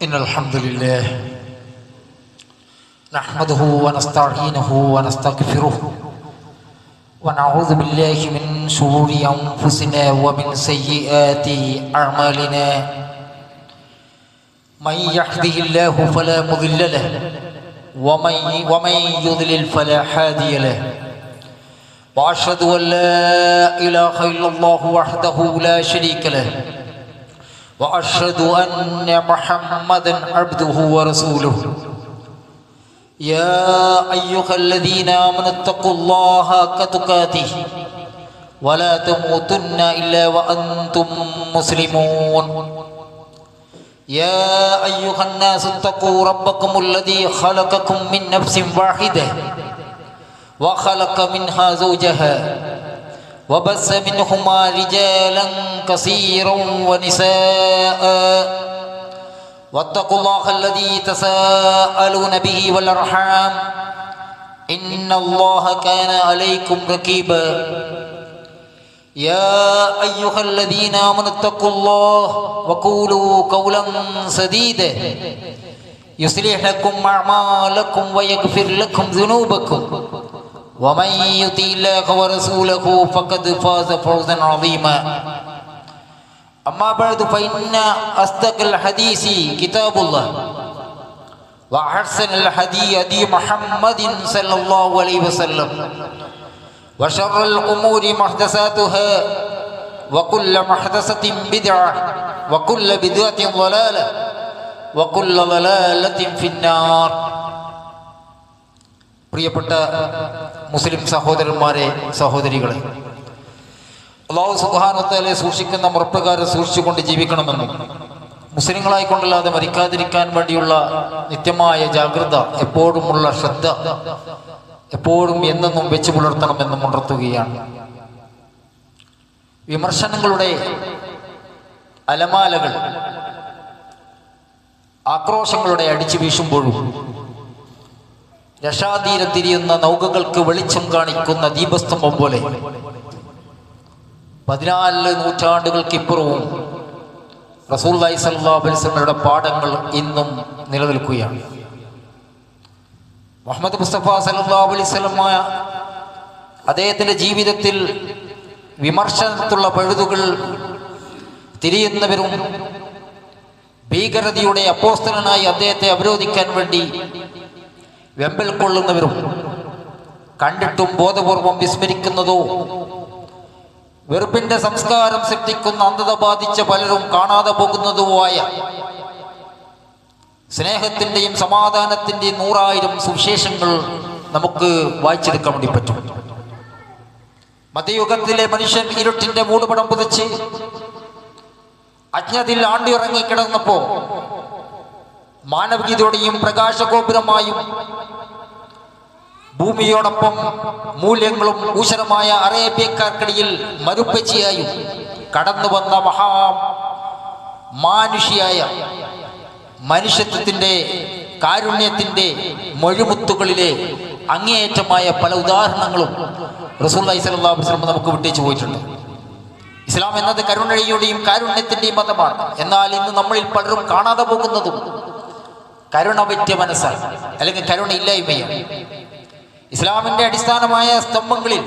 إن الحمد لله نحمده ونستعينه ونستغفره ونعوذ بالله من شرور أنفسنا ومن سيئات أعمالنا من يهده الله فلا مضل له ومن يضلل فلا هادي له وأشهد أن لا إله إلا الله وحده لا شريك له وأشهد أن محمدا عبده ورسوله يا أيها الذين آمنوا اتقوا الله حق تقاته ولا تموتن إلا وأنتم مسلمون يا أيها الناس اتقوا ربكم الذي خلقكم من نفس واحدة وخلق منها زوجها وبث منهما رجالا كثيرا ونساء واتقوا الله الذي تساءلون به والأرحام إن الله كان عليكم رقيبا يا أيها الذين آمنوا اتقوا الله وقولوا قولا سديدا يصلح لكم أعمالكم ويغفر لكم ذنوبكم ومن يطع الله ورسوله فقد فاز فوزا عظيما أما بعد فإن أصدق الحديث كتاب الله وأحسن الهدي هدي محمد صلى الله عليه وسلم وشر الأمور محدثاتها وكل محدثة بدعة وكل بدعة ضلالة وكل ضلالة في النار. പ്രിയപ്പെട്ട മുസ്ലിം സഹോദരന്മാരെ, സഹോദരികളെ, അല്ലാഹു സുബ്ഹാനഹു വ തആലയെ സൂക്ഷിക്കുന്ന മുറപ്രകാരം സൂക്ഷിച്ചുകൊണ്ട് ജീവിക്കണമെന്നും മുസ്ലിങ്ങളായിക്കൊണ്ടല്ലാതെ മരിക്കാതിരിക്കാൻ വേണ്ടിയുള്ള നിത്യമായ ജാഗ്രത, എപ്പോഴുമുള്ള ശ്രദ്ധ എപ്പോഴും എന്നെന്നും വെച്ചു പുലർത്തണമെന്നും ഉണർത്തുകയാണ്. വിമർശനങ്ങളുടെ അലമാലകൾ ആക്രോശങ്ങളുടെ അടിച്ചു വീശുമ്പോഴും രക്ഷാതീരം തിരിയുന്ന നൗകകൾക്ക് വെളിച്ചം കാണിക്കുന്ന ദീപസ്തംഭം പോലെ 14 നൂറ്റാണ്ടുകൾക്കിപ്പുറവും റസൂലുള്ളാഹി സ്വല്ലല്ലാഹു അലൈഹി വസല്ലമയുടെ പാഠങ്ങൾ ഇന്നും നിലനിൽക്കുകയാണ്. മുഹമ്മദ് മുസ്തഫ സല്ലല്ലാഹു അലൈഹി വസല്ലമ അദ്ദേഹത്തിൻ്റെ ജീവിതത്തിൽ വിമർശനത്തിലുള്ള പഴുതുകൾ തിരിയുന്നവരും ഭീകരതയുടെ അപ്പോസ്തലനായി അദ്ദേഹത്തെ അവരോധിക്കാൻ വേണ്ടി വെമ്പൽ കൊള്ളുന്നവരും കണ്ടിട്ടും ബോധപൂർവം വിസ്മരിക്കുന്നതോ വെറുപ്പിന്റെ സംസ്കാരം സൃഷ്ടിക്കുന്ന അന്ധത ബാധിച്ച പലരും കാണാതെ പോകുന്നതോ ആയ സ്നേഹത്തിൻ്റെയും സമാധാനത്തിൻ്റെയും 100,000 സുവിശേഷങ്ങൾ നമുക്ക് വായിച്ചെടുക്കാൻ വേണ്ടി പറ്റും. മധ്യയുഗത്തിലെ മനുഷ്യൻ ഇരുട്ടിന്റെ മൂടുപടം പുതച്ച് അജ്ഞതയിൽ ആണ്ടിറങ്ങിക്കിടന്നപ്പോ മാനവികതയോടെയും പ്രകാശഗോപുരമായും ഭൂമിയോടൊപ്പം മൂല്യങ്ങളും ഊശരമായ അറേബ്യക്കാർക്കിടയിൽ മരുപ്പച്ചിയായും കടന്നു വന്ന മാനുഷിയായ മനുഷ്യത്വത്തിൻ്റെ കാരുണ്യത്തിൻ്റെ മൊഴിമുത്തുകളിലെ അങ്ങേയറ്റമായ പല ഉദാഹരണങ്ങളും റസൂലുള്ളാഹി സ്വല്ലല്ലാഹു അലൈഹി വസല്ലം നമുക്ക് വിട്ടേച്ചു പോയിട്ടുണ്ട്. ഇസ്ലാം എന്നത് കരുണയുടെയും കാരുണ്യത്തിൻ്റെയും മതമാണ്. എന്നാൽ ഇന്ന് നമ്മളിൽ പലരും കാണാതെ പോകുന്നതും കരുണ പറ്റിയ മനസ്സാണ്, അല്ലെങ്കിൽ കരുണയില്ലായ്മയാണ്. ഇസ്ലാമിൻ്റെ അടിസ്ഥാനമായ സ്തംഭങ്ങളിൽ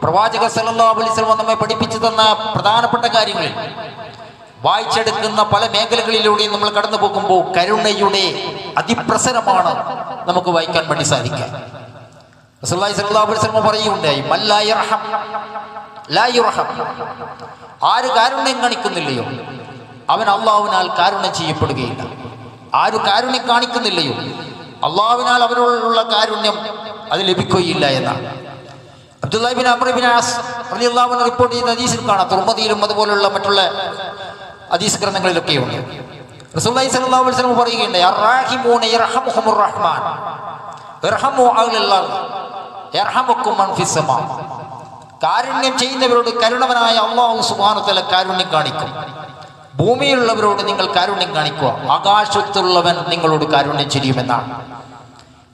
പ്രവാചക സല്ലല്ലാഹു അലൈഹി വസല്ലം നമ്മെ പഠിപ്പിച്ചു തന്ന പ്രധാനപ്പെട്ട കാര്യങ്ങളിൽ വായിച്ചെടുക്കുന്ന പല മേഖലകളിലൂടെയും നമ്മൾ കടന്നു പോകുമ്പോൾ കരുണയുടെ അതിപ്രസരമാണ് നമുക്ക് വായിക്കാൻ വേണ്ടി സാധിക്കുക. റസൂലുള്ളാഹി സ്വല്ലല്ലാഹു അലൈഹി വസല്ലം പറയുകയുണ്ടായി, മല്ലാ യർഹം ലാ യുർഹം. ആര് കാരുണ്യം കാണിക്കുന്നില്ലയോ അവൻ അല്ലാഹുവിനാൽ കാരുണ്യം ചെയ്യപ്പെടുകയില്ല. ആര് കാരുണ്യം കാണിക്കുന്നില്ലയോ അല്ലാഹുവിനാൽ അവരോടുള്ള കാരുണ്യം അത് ലഭിക്കുകയില്ല എന്നാണ്. അബ്ദുല്ലാഹി ഇബ്നു അംർ ഇബ്നു ആസ് റളിയല്ലാഹു അൻഹു റിപ്പോർട്ട് ചെയ്യുന്ന ഹദീസിൽ കാണാം, തുർമുദിയിലും അതുപോലുള്ള മറ്റുള്ള ഹദീസ് ഗ്രന്ഥങ്ങളിലൊക്കെയുണ്ട്. റസൂലുള്ളാഹി സ്വല്ലല്ലാഹു അലൈഹി വസല്ലം പറയുകയുണ്ട്, അർറാഹിമൂന യർഹമുഹുമുർ റഹ്മാൻ ഇർഹമു അഹ്ലൽ അർദ് യർഹമുക്കും മൻ ഫിസ് സമാ. കാരുണ്യം ചെയ്യുന്നവരോട് കരുണവനായ അല്ലാഹു സുബ്ഹാനഹു വ തആല കാരുണ്യം കാണിക്കും. ഭൂമിയിലുള്ളവരോട് നിങ്ങൾ കാരുണ്യം കാണിക്കുക, ആകാശത്തുള്ളവൻ നിങ്ങളോട് കാരുണ്യം ചെയ്യുമെന്നാണ്.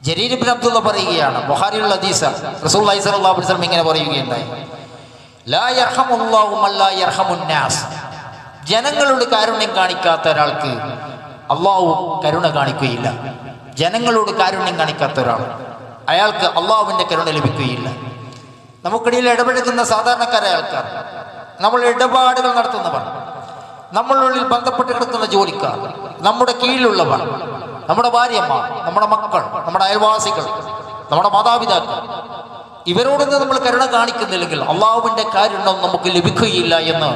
ജരീർ ഇബ്നു അബ്ദുള്ള പറയുകയാണ്, ബുഖാരിയിലുള്ള ഹദീസ്, റസൂലുള്ളാഹി സ്വല്ലല്ലാഹു അലൈഹി വസല്ലം ഇങ്ങനെ പറയുകയുണ്ടായി, ലാ യർഹമുല്ലാഹു മൻ ലാ യർഹമുൻ നാസ്. ജനങ്ങളോട് കാരുണ്യം കാണിക്കാത്ത ഒരാൾക്ക് അള്ളാഹു കരുണ കാണിക്കുകയില്ല. ജനങ്ങളോട് കാരുണ്യം കാണിക്കാത്ത ഒരാൾ, അയാൾക്ക് അള്ളാഹുവിൻ്റെ കരുണ ലഭിക്കുകയില്ല. നമുക്കിടയിൽ ഇടപഴകുന്ന സാധാരണക്കാരായ ആൾക്കാർ, നമ്മൾ ഇടപാടുകൾ നടത്തുന്നവർ, നമ്മളുള്ളിൽ ബന്ധപ്പെട്ട് കിടക്കുന്ന ജോലിക്കാർ, നമ്മുടെ കീഴിലുള്ളവർ, നമ്മുടെ ഭാര്യമാർ, നമ്മുടെ മക്കൾ, നമ്മുടെ അയൽവാസികൾ, നമ്മുടെ മാതാപിതാക്കൾ, ഇവരോടൊന്നും നമ്മൾ കരുണ കാണിക്കുന്നില്ലെങ്കിൽ അള്ളാഹുവിൻ്റെ കാരുണ്യം നമുക്ക് ലഭിക്കുകയില്ല എന്ന്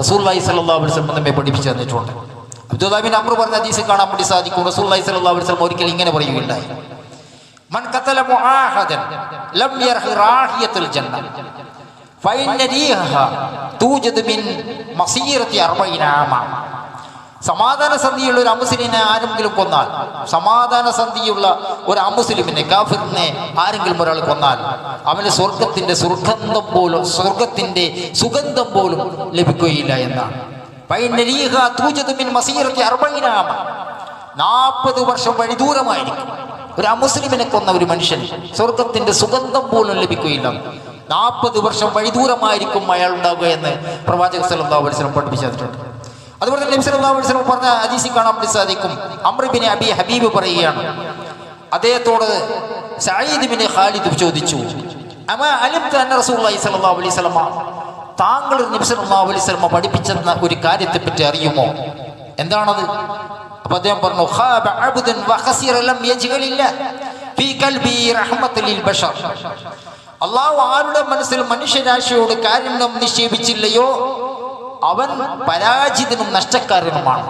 റസൂലുള്ളാഹി സ്വല്ലല്ലാഹു അലൈഹി വസല്ലം നമ്മെ പഠിപ്പിച്ചു തന്നിട്ടുണ്ട്. അബ്ദുല്ലാഹ് ബിൻ അംർ പറഞ്ഞ ഹദീസിൽ കാണാൻ വേണ്ടി സാധിക്കും, റസൂലുള്ളാഹി സ്വല്ലല്ലാഹു അലൈഹി വസല്ലം ഒരിക്കൽ ഇങ്ങനെ പറയുകയുണ്ടായി, മൻ ഖതല മുആഹദൻ ലം യർഹി റാഹിയത്തുൽ ജന്ന ഫഇന്ന റീഹഹ തൂജദു മിൻ മസീറത്തി 40 ആമ. സമാധാന സന്ധിയുള്ള ഒരു അമുസ്ലിമിനെ ആരെങ്കിലും കൊന്നാൽ, സമാധാന സന്ധിയുള്ള ഒരു അമുസ്ലിമിനെ, കാഫിറിനെ ആരെങ്കിലും ഒരാൾ കൊന്നാൽ അവന് സ്വർഗത്തിന്റെ സുഗന്ധം പോലും ലഭിക്കുകയില്ല എന്നാണ്. 40 വർഷം വഴി ദൂരമായിരിക്കും ഒരു അമുസ്ലിമിനെ കൊന്ന ഒരു മനുഷ്യൻ, സ്വർഗത്തിന്റെ സുഗന്ധം പോലും ലഭിക്കുകയില്ല. 40 വർഷം വഴി ദൂരമായിരിക്കും അയാൾ ഉണ്ടാവുക എന്ന് പ്രവാചകൻ സല്ലല്ലാഹു അലൈഹി വസല്ലം പഠിപ്പിച്ചു തന്നിട്ടുണ്ട്. അതുപോലെ തന്നെ നബി സല്ലല്ലാഹു അലൈഹി വസല്ലം പറഞ്ഞ ഹദീസിൽ കാണാൻ വേണ്ടി സാധിക്കും, അംർ ബിൻ അബി ഹബീബ് പറയുകയാണ്, അദ്ദേഹത്തോട് സഈദ് ബിൻ ഖാലിദ് ചോദിച്ചു, അമാ അലിംത അന്ന റസൂലുള്ളാഹി സ്വല്ലല്ലാഹു അലൈഹി വസല്ലം, താങ്കൾ നബി സല്ലല്ലാഹു അലൈഹി വസല്ലം പഠിപ്പിച്ചെന്ന ഒരു കാര്യത്തെ പറ്റി അറിയുമോ? എന്താണത്? അപ്പൊ അദ്ദേഹം പറഞ്ഞു, ഖാബ അബ്ദുൻ വഖസിറ ലം യജ്ഗലില്ല ഫീ ഖൽബി റഹ്മത്തുൽ ലിൽ ബശർ. അല്ലാഹു ആരുടെ മനസ്സിൽ മനുഷ്യരാശിയോട് കാരുണ്യം നിക്ഷേപിച്ചില്ലയോ അവൻ പരാജിതനും നഷ്ടക്കാരനുമാണ്.